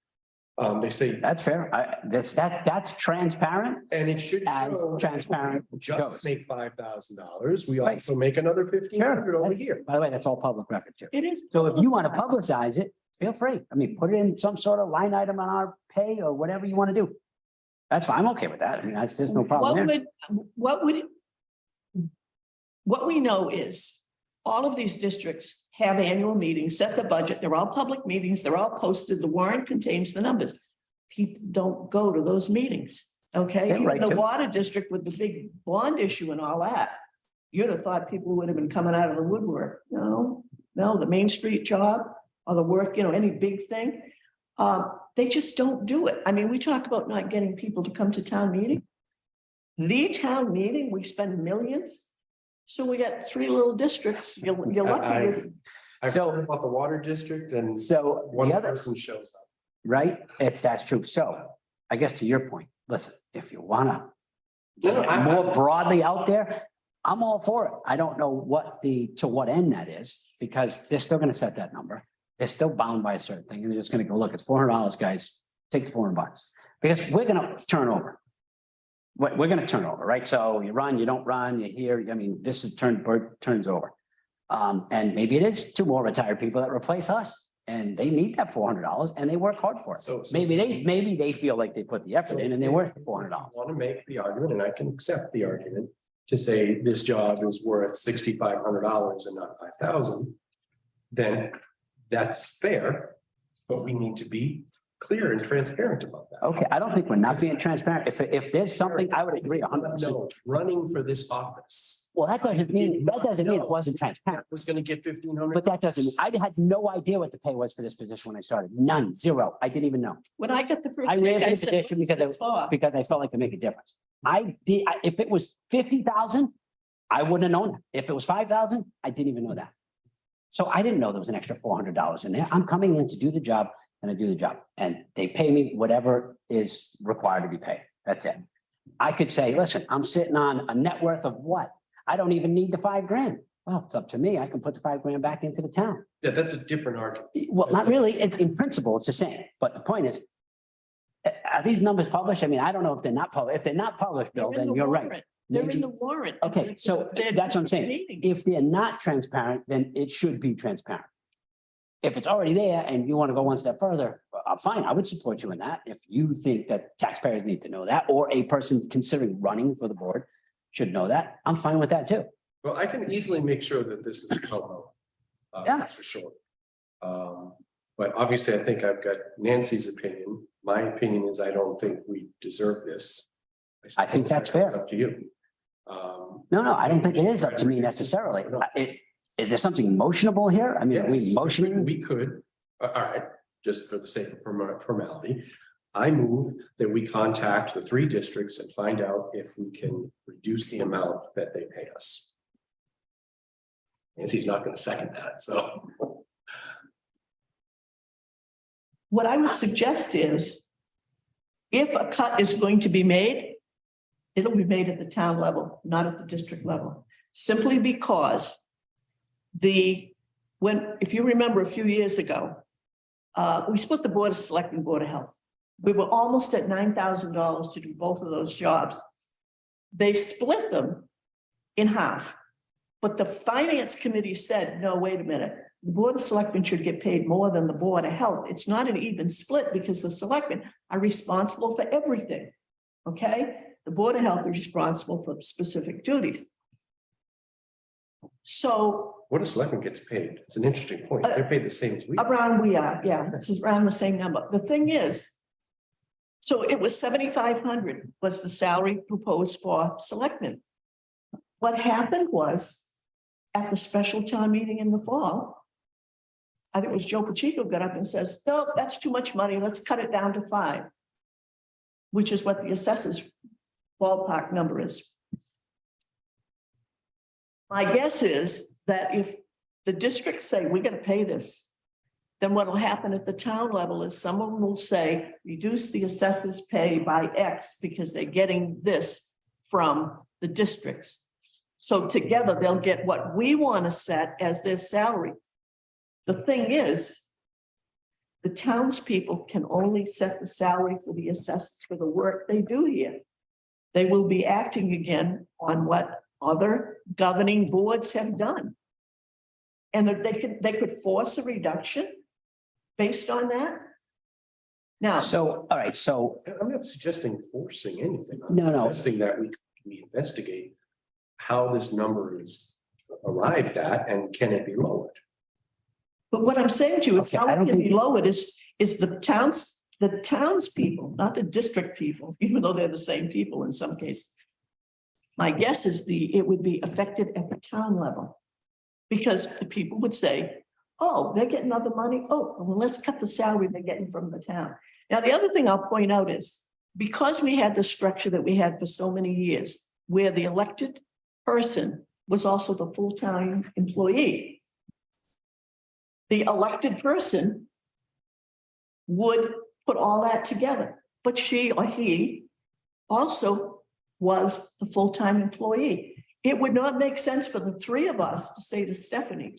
They say, That's fair. That's transparent. and it should As show. transparent Just goes. make $5,000. We Right. also make another 1,500 over That's- here. By the way, that's all public record too. It is. So if you want to publicize it, feel free. I mean, put it in some sort of line item on our pay or whatever you want to do. That's fine. I'm okay with that. I mean, there's no problem there. What we know is all of these districts have annual meetings, set the budget. They're all public meetings. They're all posted. The warrant contains the numbers. People don't go to those meetings, okay? Yeah, right, Even the too. water district with the big bond issue and all that. You'd have thought people would have been coming out of the woodwork. No, the Main Street job or the work, any big thing. They just don't do it. I mean, we talk about not getting people to come to town meeting. The town meeting, we spend millions. So we got 3 little districts. You're lucky. I've So- heard about the water district and So one the other, person shows up. right? That's true. So I guess to your point, listen, if you wanna No, no, get it more broadly out there, I'm all for it. I don't know to what end that is, because they're still gonna set that number. They're still bound by a certain thing, and they're just gonna go, look, it's $400, guys, take the $400. Because we're gonna turn over. We're gonna turn over, right? So you run, you don't run, you hear, I mean, this is turns over. And maybe it is 2 more retired people that replace us, and they need that $400 and they work hard for it. So Maybe they feel like they put the effort in and they're worth $400. Want to make the argument, and I can accept the argument, to say this job is worth $6,500 and not 5,000. Then that's fair, but we need to be clear and transparent about that. Okay, I don't think we're not being transparent. If there's something, I would agree 100%. No, running for this office. Well, that doesn't mean it wasn't transparent. Was gonna get 1,500. But that doesn't mean, I had no idea what the pay was for this position when I started. None, zero. I didn't even know. When I got the first. I ran gig, for the said, position "What's because this for?" Because I felt like it could make a difference. If it was 50,000, I wouldn't have known that. If it was 5,000, I didn't even know that. So I didn't know there was an extra $400 in there. I'm coming in to do the job and I do the job, and they pay me whatever is required to be paid. That's it. I could say, listen, I'm sitting on a net worth of what? I don't even need the $5,000. Well, it's up to me. I can put the $5,000 back into the town. Yeah, that's a different argument. Well, not really. In principle, it's the same. But the point is, are these numbers published? I mean, I don't know if they're not published. If they're not published, Bill, They're in then the you're right. warrant. They're in the warrant. Okay, so They're- that's what I'm saying. meetings. If they're not transparent, then it should be transparent. If it's already there and you want to go one step further, fine, I would support you in that. If you think that taxpayers need to know that, or a person considering running for the board should know that, I'm fine with that too. Well, I can easily make sure that this is well known. Yeah. For sure. But obviously, I think I've got Nancy's opinion. My opinion is I don't think we deserve this. I think that's fair. It's up to you. No, I don't think it is up to me necessarily. Is there something motionable here? I mean, are we Yes, motioning? We could, all right, just for the sake of formality. I move that we contact the 3 districts and find out if we can reduce the amount that they pay us. Nancy's not going to second that, so. What I would suggest is, if a cut is going to be made, it'll be made at the town level, not at the district level, simply because if you remember a few years ago, we split the Board of Selectmen, Board of Health. We were almost at $9,000 to do both of those jobs. They split them in half. But the finance committee said, no, wait a minute, the Board of Selectmen should get paid more than the Board of Health. It's not an even split because the selectmen are responsible for everything. Okay, the Board of Health is responsible for specific duties. So What a selectman gets paid. It's an interesting point. They're paid the same as we. around we are, yeah, this is around the same number. The thing is, so it was 7,500 was the salary proposed for selectmen. What happened was, at the special town meeting in the fall, I think it was Joe Pacheco got up and says, no, that's too much money. Let's cut it down to 5. Which is what the assessor's ballpark number is. My guess is that if the districts say, we're gonna pay this, then what will happen at the town level is someone will say, reduce the assessor's pay by X because they're getting this from the districts. So together they'll get what we want to set as their salary. The thing is, the townspeople can only set the salary for the assessors for the work they do here. They will be acting again on what other governing boards have done. And that they could force a reduction based on that. Now, So, all right, so, I'm not suggesting forcing anything. I'm No, no. Suggesting that we investigate how this number is arrived at and can it be lowered? but what I'm saying to you is Okay, how I it don't can be think- lowered is the townspeople, not the district people, even though they're the same people in some cases. My guess is it would be affected at the town level. Because the people would say, oh, they're getting other money. Oh, well, let's cut the salary they're getting from the town. Now, the other thing I'll point out is because we had the structure that we had for so many years, where the elected person was also the full-time employee. The elected person would put all that together, but she or he also was the full-time employee. It would not make sense for the 3 of us to say to Stephanie,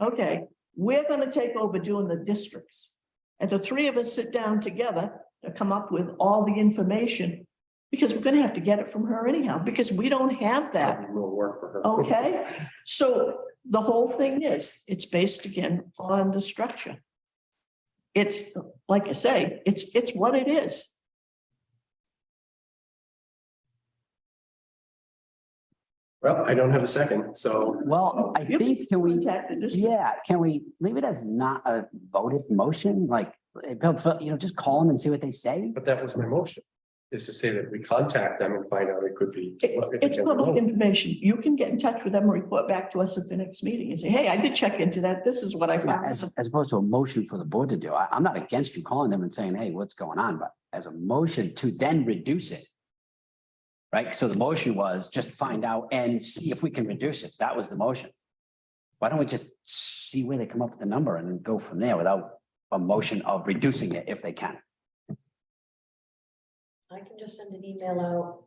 okay, we're going to take over doing the districts. And the 3 of us sit down together to come up with all the information because we're going to have to get it from her anyhow, because we don't have that. That'd be more work for her. Okay, so the whole thing is, it's based again on the structure. It's, like I say, it's what it is. Well, I don't have a second, so well, I You think, can we, contact the district. yeah, can we leave it as not a voted motion? Like, just call them and see what they say? but that was my motion, is to say that we contact them and find out it could be. if It's can be public lowered. information. You can get in touch with them and report back to us at the next meeting and say, hey, I did check into that. This is what I Yeah, found. as opposed to a motion for the board to do. I'm not against you calling them and saying, hey, what's going on? But as a motion to then reduce it. Right? So the motion was just find out and see if we can reduce it. That was the motion. Why don't we just see where they come up with the number and then go from there without a motion of reducing it if they can? I can just send an email out.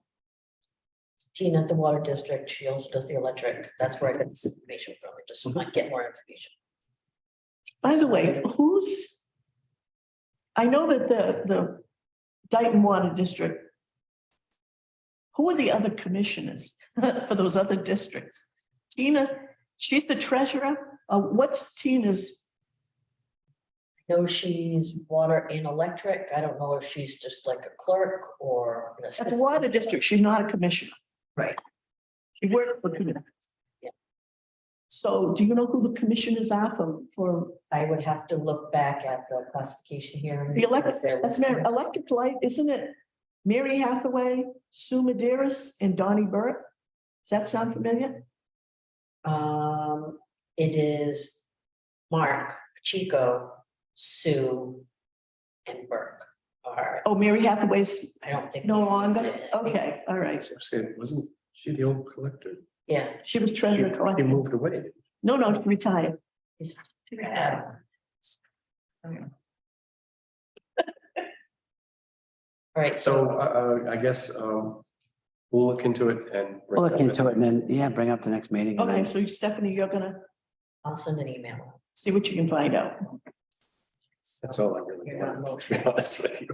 Tina at the water district, she also does the electric, that's where I get this information from, I just want to get more information. By the way, I know that the Dayton Water District, who are the other commissioners for those other districts? Tina, she's the treasurer. What's Tina's? I know she's water and electric, I don't know if she's just like a clerk or an At the assistant. water district, she's not a commissioner. Right. She worked for commissioners. Yeah. So do you know who the commissioners are for I would have to look back at the classification here. the electric? because they're That's listed. Mary, electric light, isn't it? Mary Hathaway, Sue Maderas, and Donnie Burt. Does that sound familiar? It is Mark, Chico, Sue, and Burke are, Oh, Mary Hathaway's I don't think. no Mary's longer? in it. Okay, all right. I said, wasn't she the old collector? Yeah. She was treasurer She collector. moved away. No, she retired. He's- yeah. All right, So so I guess we'll look into it and. We'll look into it and then, yeah, bring up the next meeting. and Okay, then- so Stephanie, you're gonna I'll send an email. see what you can find out. That's all I really want, to be honest with you.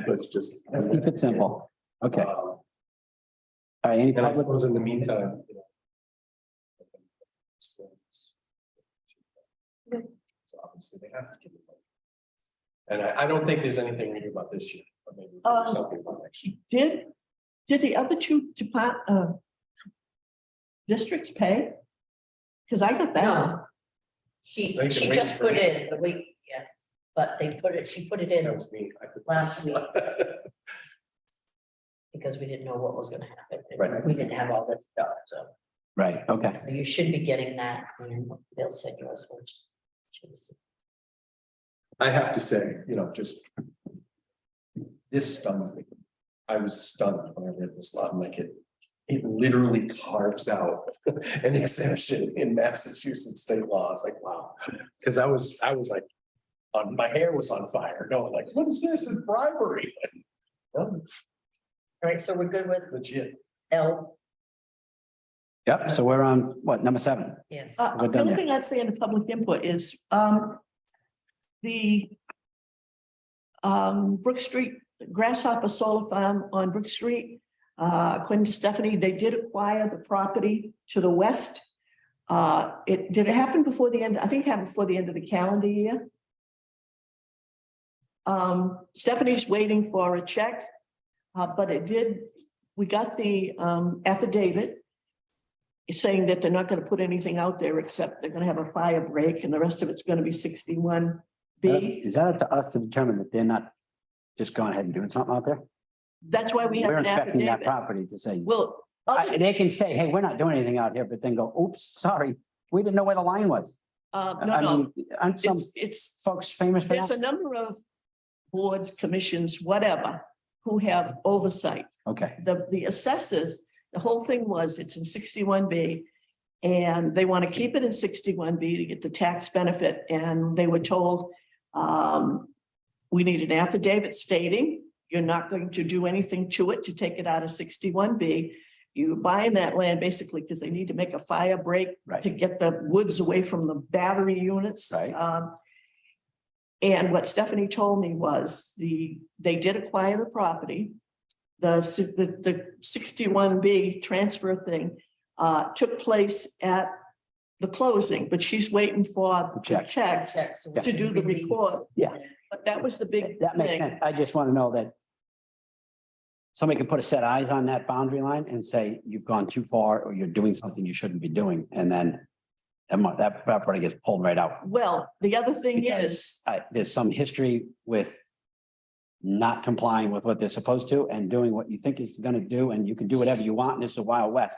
Let's just. Let's keep it simple. Okay, all right, any And I public, suppose in the meantime, obviously they have to give it. And I don't think there's anything we do about this year, but maybe we can do something about next year. Did the other two districts pay? Because I got that. No. She They can wait just for put me. in the week, yeah, but she put it That in was me. I could- last week because we didn't know what was gonna happen. Right. We didn't have all that stuff, so. Right, okay. So you should be getting that, and they'll send you as much. I have to say, just. This stunned me. I was stunned when I read this law, I'm like it literally carves out an exemption in Massachusetts state law. It's like, wow. Because I was like, my hair was on fire, going like, what is this? It's bribery. Well, All right, so we're good with legit. L, Yep, so we're on, what, number 7? yes. We're The done only there. thing I'd say in the public input is, the Brook Street Grasshopper Solar Farm on Brook Street, according to Stephanie, they did acquire the property to the west. Did it happen before the end? I think it happened before the end of the calendar year. Stephanie's waiting for a check, but we got the affidavit saying that they're not going to put anything out there except they're going to have a fire break and the rest of it's going to be 61B. Is that up to us to determine that they're not just going ahead and doing something out there? That's why we have We're an inspecting that affidavit. property to say, Well, other- they can say, hey, we're not doing anything out here, but then go, oops, sorry, we didn't know where the line was. no, Aren't some it's, folks famous for there's that? a number of boards, commissions, whatever, who have oversight. Okay, The assessors, the whole thing was it's in 61B. And they want to keep it in 61B to get the tax benefit. And they were told, we need an affidavit stating you're not going to do anything to it to take it out of 61B. You're buying that land basically because they need to make a fire break Right. to get the woods away from the battery units. Right. And what Stephanie told me was they did acquire the property. The 61B transfer thing took place at the closing, but she's waiting for the check. checks Checks, so we to should do the release. report. Yeah. But that was the big that makes thing. sense. I just want to know that somebody can put a set eyes on that boundary line and say, you've gone too far or you're doing something you shouldn't be doing. And then that property gets pulled right out. Well, the other thing Because is, there's some history with not complying with what they're supposed to and doing what you think is going to do, and you can do whatever you want, and it's a Wild West.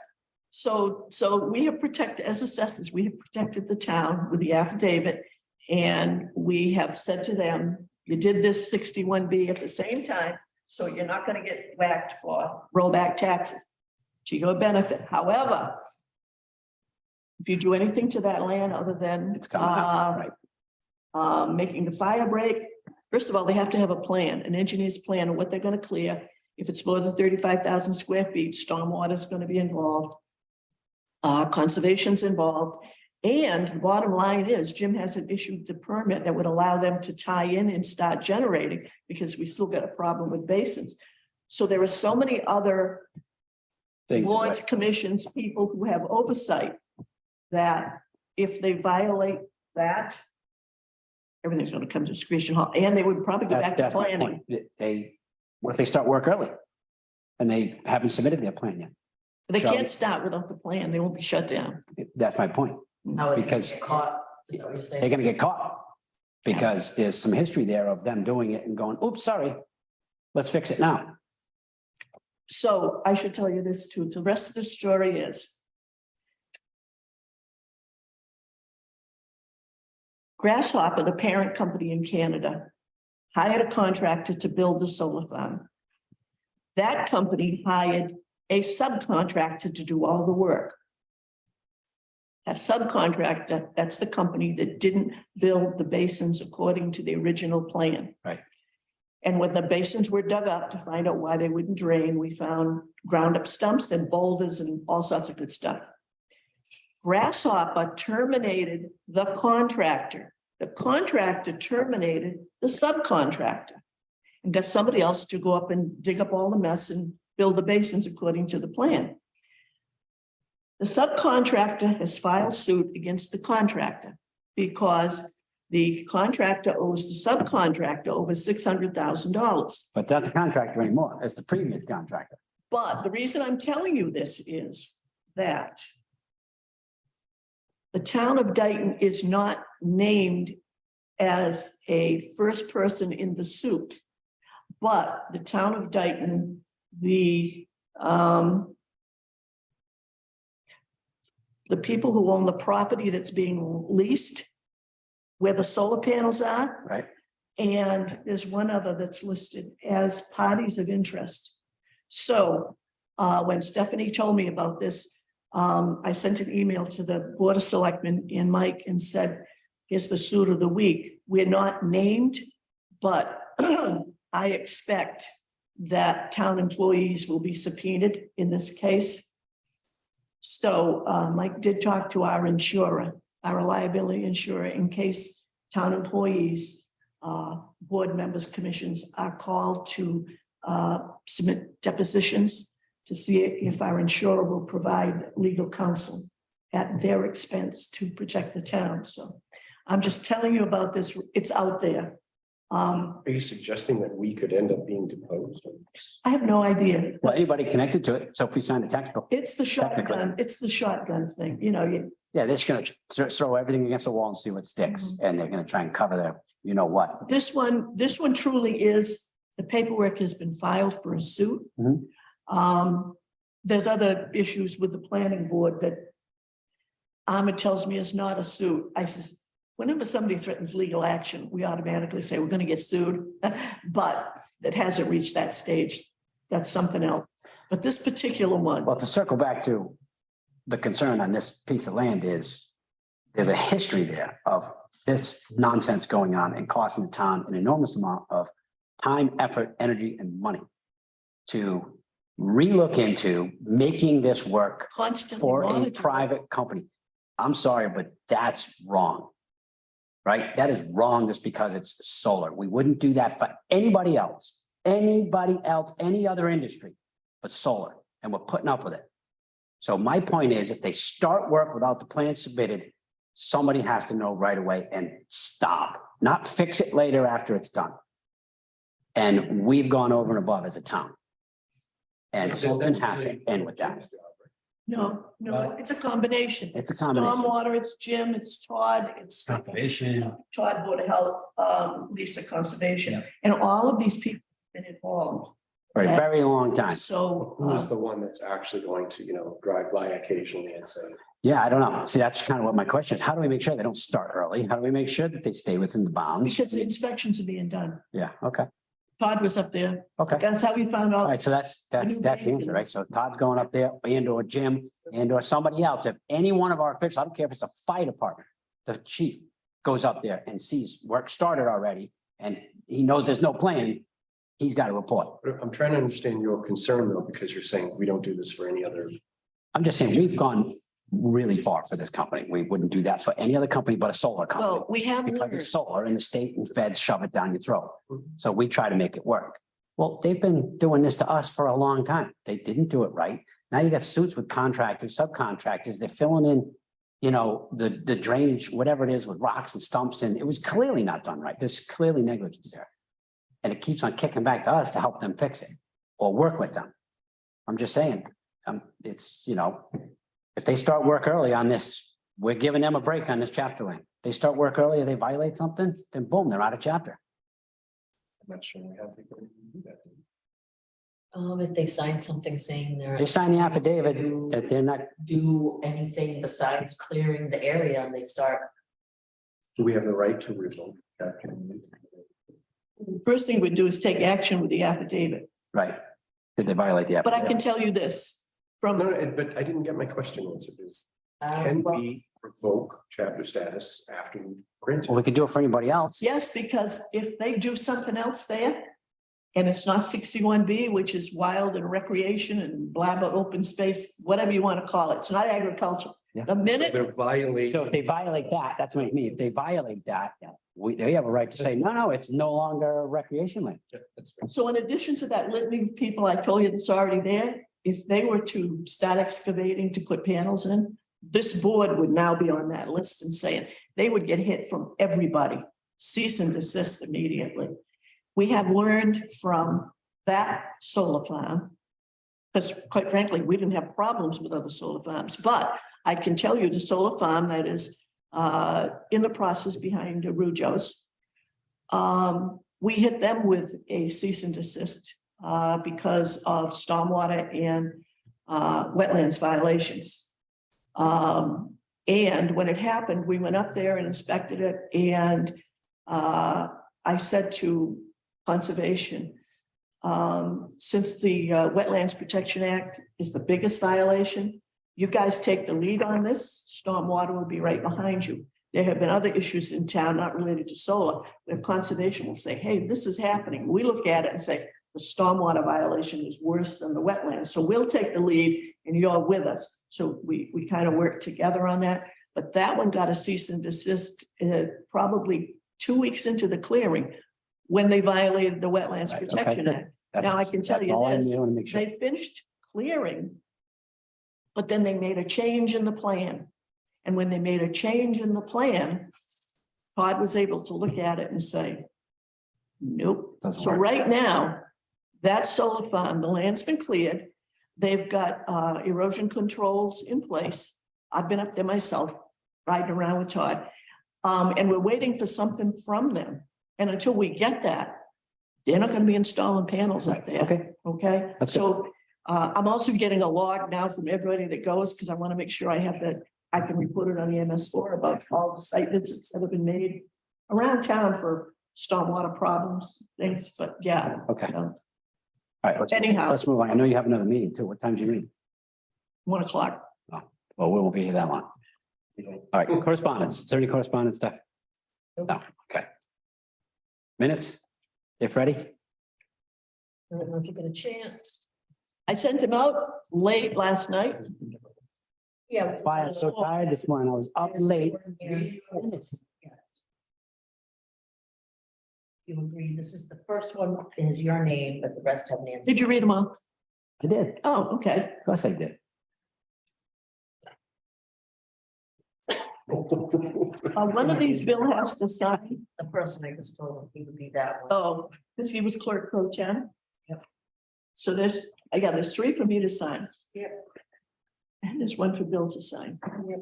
so we have protected, as assessors, we have protected the town with the affidavit. And we have said to them, you did this 61B at the same time, so you're not going to get whacked for rollback taxes to your benefit. However, if you do anything to that land other than It's coming out, right? making the fire break, first of all, they have to have a plan, an engineer's plan of what they're going to clear. If it's more than 35,000 square feet, stormwater is going to be involved. Conservation's involved. And the bottom line is Jim hasn't issued the permit that would allow them to tie in and start generating because we still got a problem with basins. So there are so many other Things that- boards, commissions, people who have oversight that if they violate that, everything's going to come to Screeching Hall, and they would probably go back to That's my planning. point. What if they start work early? And they haven't submitted their plan yet? They So- can't start without the plan. They won't be shut down. That's my point. How would they Because- get caught? Is that what you're saying? They're gonna get caught. Because there's some history there of them doing it and going, oops, sorry. Let's fix it now. So I should tell you this too. The rest of the story is Grasshopper, the parent company in Canada, hired a contractor to build the solar farm. That company hired a subcontractor to do all the work. That subcontractor, that's the company that didn't build the basins according to the original plan. Right. And when the basins were dug up to find out why they wouldn't drain, we found ground up stumps and boulders and all sorts of good stuff. Grasshopper terminated the contractor. The contractor terminated the subcontractor and got somebody else to go up and dig up all the mess and build the basins according to the plan. The subcontractor has filed suit against the contractor because the contractor owes the subcontractor over $600,000. But not the contractor anymore. It's the previous contractor. But the reason I'm telling you this is that the town of Dayton is not named as a first person in the suit. But the town of Dayton, the people who own the property that's being leased, where the solar panels are, Right. and there's one other that's listed as parties of interest. So when Stephanie told me about this, I sent an email to the Board of Selectmen and Mike and said, here's the suit of the week. We're not named, but I expect that town employees will be subpoenaed in this case. So Mike did talk to our insurer, our liability insurer, in case town employees, board members, commissions are called to submit depositions to see if our insurer will provide legal counsel at their expense to protect the town. So I'm just telling you about this. It's out there. Are you suggesting that we could end up being deposed? I have no idea. Well, anybody connected to it. So if we sign a tax bill, It's the shotgun, Technically. it's the shotgun thing, you know, yeah, they're just gonna throw everything against the wall and see what sticks. And they're gonna try and cover their, you know what. this one truly is, the paperwork has been filed for a suit. Mhm. There's other issues with the planning board that Ahmed tells me is not a suit. I says, whenever somebody threatens legal action, we automatically say we're gonna get sued, but it hasn't reached that stage. That's something else. But this particular one, Well, to circle back to the concern on this piece of land is there's a history there of this nonsense going on and costing the town an enormous amount of time, effort, energy, and money to relook into making this work constantly for a monitored. private company. I'm sorry, but that's wrong. Right? That is wrong just because it's solar. We wouldn't do that for anybody else, any other industry, but solar. And we're putting up with it. So my point is, if they start work without the plan submitted, somebody has to know right away and stop, not fix it later after it's done. And we've gone over and above as a town. And something has to end with that. No, it's a combination. It's a combination. Stormwater, it's Jim, it's Todd, it's Conservation. Todd Board of Health, Lisa Conservation, Yeah. and all of these people have been involved. For a very long time. So, Who is the one that's actually going to, drive by occasionally and say, Yeah, I don't know. See, that's kind of what my question is. How do we make sure they don't start early? How do we make sure that they stay within the bounds? because the inspections are being done. Yeah, okay, Todd was up there. okay. That's how we found All out. right, so that's the answer, right? So Todd's going up there and or Jim and or somebody else. If any one of our officials, I don't care if it's a fire department, the chief goes up there and sees work started already and he knows there's no plan, he's got to report. But I'm trying to understand your concern though, because you're saying we don't do this for any other. I'm just saying, we've gone really far for this company. We wouldn't do that for any other company but a solar company. Well, we have Because learned, it's solar and the state and feds shove it down your throat. So we try to make it work. Well, they've been doing this to us for a long time. They didn't do it right. Now you got suits with contractors, subcontractors. They're filling in, the drainage, whatever it is with rocks and stumps. And it was clearly not done right. There's clearly negligence there. And it keeps on kicking back to us to help them fix it or work with them. I'm just saying, it's, if they start work early on this, we're giving them a break on this chapter lane. They start work early, or they violate something, then boom, they're out of chapter. I'm not sure we have to do that. If they sign something saying They sign the affidavit that they're not, do anything besides clearing the area and they start. Do we have the right to revoke that? first thing we'd do is take action with the affidavit. right? Did they violate the But I can affidavit? tell you this, No, from, but I didn't get my question answered. Can well, we revoke chapter status after we grant Well, it? we could do it for anybody else. yes, because if they do something else there, and it's not 61B, which is wild and recreation and blah, blah, open space, whatever you want to call it, it's not agriculture. Yeah. The So minute, they're violating. So if they violate that, that's what I mean. If they violate that, they have a right to say, no, it's no longer a recreation land. Yeah, that's right. so in addition to that litany of people I told you that's already there, if they were to start excavating to put panels in, this board would now be on that list and saying, they would get hit from everybody, cease and desist immediately. We have learned from that solar farm, because quite frankly, we didn't have problems with other solar farms, but I can tell you the solar farm that is in the process behind Rujo's. We hit them with a cease and desist because of stormwater and wetlands violations. And when it happened, we went up there and inspected it, and I said to conservation, since the Wetlands Protection Act is the biggest violation, you guys take the lead on this, stormwater will be right behind you. There have been other issues in town not related to solar, where conservation will say, hey, this is happening. We look at it and say, the stormwater violation is worse than the wetlands. So we'll take the lead and you're with us. So we kind of work together on that. But that one got a cease and desist probably 2 weeks into the clearing when they violated the Wetlands Right, Protection okay. Act. That's- Now I can tell that's you all I this, want to make sure. they finished clearing, but then they made a change in the plan. And when they made a change in the plan, Todd was able to look at it and say, nope. Doesn't So work. right now, that solar farm, the land's been cleared. They've got erosion controls in place. I've been up there myself, riding around with Todd. And we're waiting for something from them. And until we get that, they're not going to be installing panels up there. Okay, Okay, That's so I'm also getting a log now from everybody that goes, because I want to make sure I have that, I can report it on the MS4 about all the site visits that have been made around town for stormwater problems, things, but yeah. okay. you know, All right, Anyhow. let's move on. I know you have another meeting too. What time do you meet? 1 o'clock. Well, we won't be here that long. All right, correspondence. Is there any correspondence stuff? No, okay. Minutes, if ready? I don't know if you get a chance. I sent him out late last night. Yeah. Why I'm so tired this morning. I was up late. You agree, this is the first one is your name, but the rest have Nancy. Did you read them all? I did. Oh, okay. Of course I did. One of these Bill has to sign. The person I just told him he would be that one. Oh, because he was clerk pro tem. Yep. So there's 3 for me to sign. Yep. And there's 1 for Bill to sign. Yep.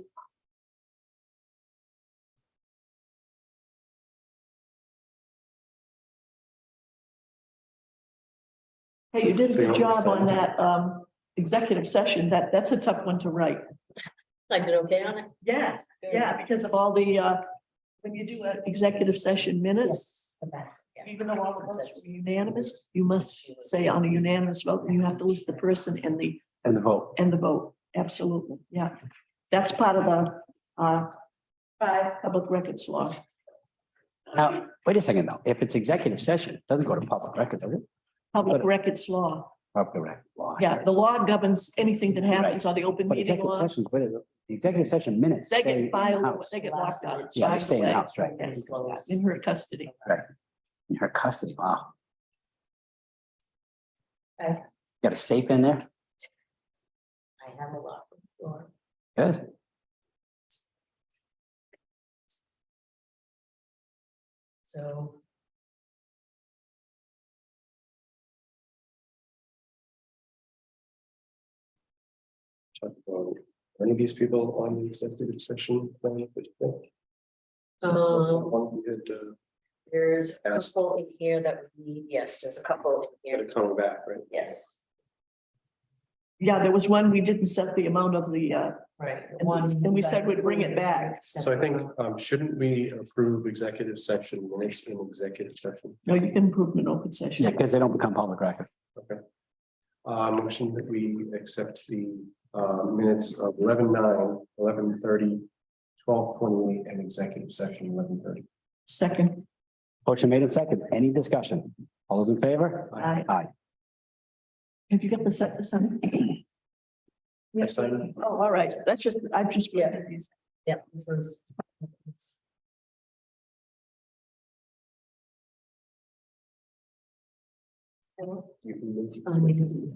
Hey, you did a good job on that executive session. That's a tough one to write. I did okay on it? Yeah, yeah, because of all the when you do an executive session minutes, Yes, the back, yeah. even though all the votes were unanimous, you must say on a unanimous vote, and you have to list the person and the vote. Absolutely, yeah. That's part of the 5 public records law. Now, wait a second though. If it's executive session, it doesn't go to public record, does it? Public records law. Public record law. Yeah, the law governs anything that happens on the open But meeting executive law. sessions, what is it? The executive session minutes. They stay in get filed, house. they get locked up. Yeah, they stay in Filed away. house, right? Yes, in her custody. In her custody, wow. Okay. Got a safe in there? I have a lot. So, Good. So. Are any of these people on the executive session? One we had, There's a Ask. couple in here that we need, yes, there's a couple in here, coming back, right? yes, Yeah, there was one, we didn't set the amount of the, right. and we said we'd bring it back. So I think, shouldn't we approve executive session minutes in executive session? No, you can improve an open session. Yeah, because they don't become public record. Okay. Motion that we accept the minutes of 11:09, 11:30, 12:28, and executive session 11:30. Second, Motion made and second. Any discussion? All those in favor? Aye. Aye. have you got the set, the sign? I signed it. Oh, all right, that's just, I've just. Yeah. Yep, this was. You can make it-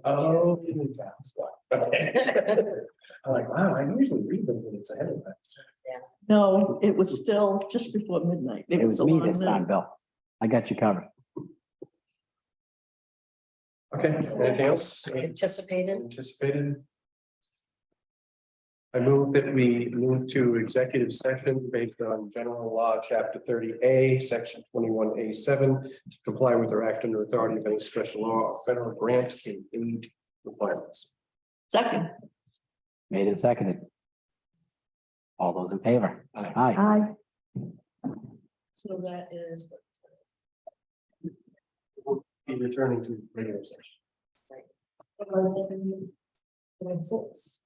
Oh. Okay. I'm like, wow, I usually read them when it's ahead of time. No, it was still just before midnight. It was a me long this time, night. Bill. I got you covered. Okay, anything else Anticipated. anticipated? I move that we move to executive session based on general law, chapter 30A, section 21A7, to comply with or act under authority of any special law or federal grant and aid requirements. Second, Made and seconded. All those in favor? Aye. Aye. So that is. Be returning to regular session. Six.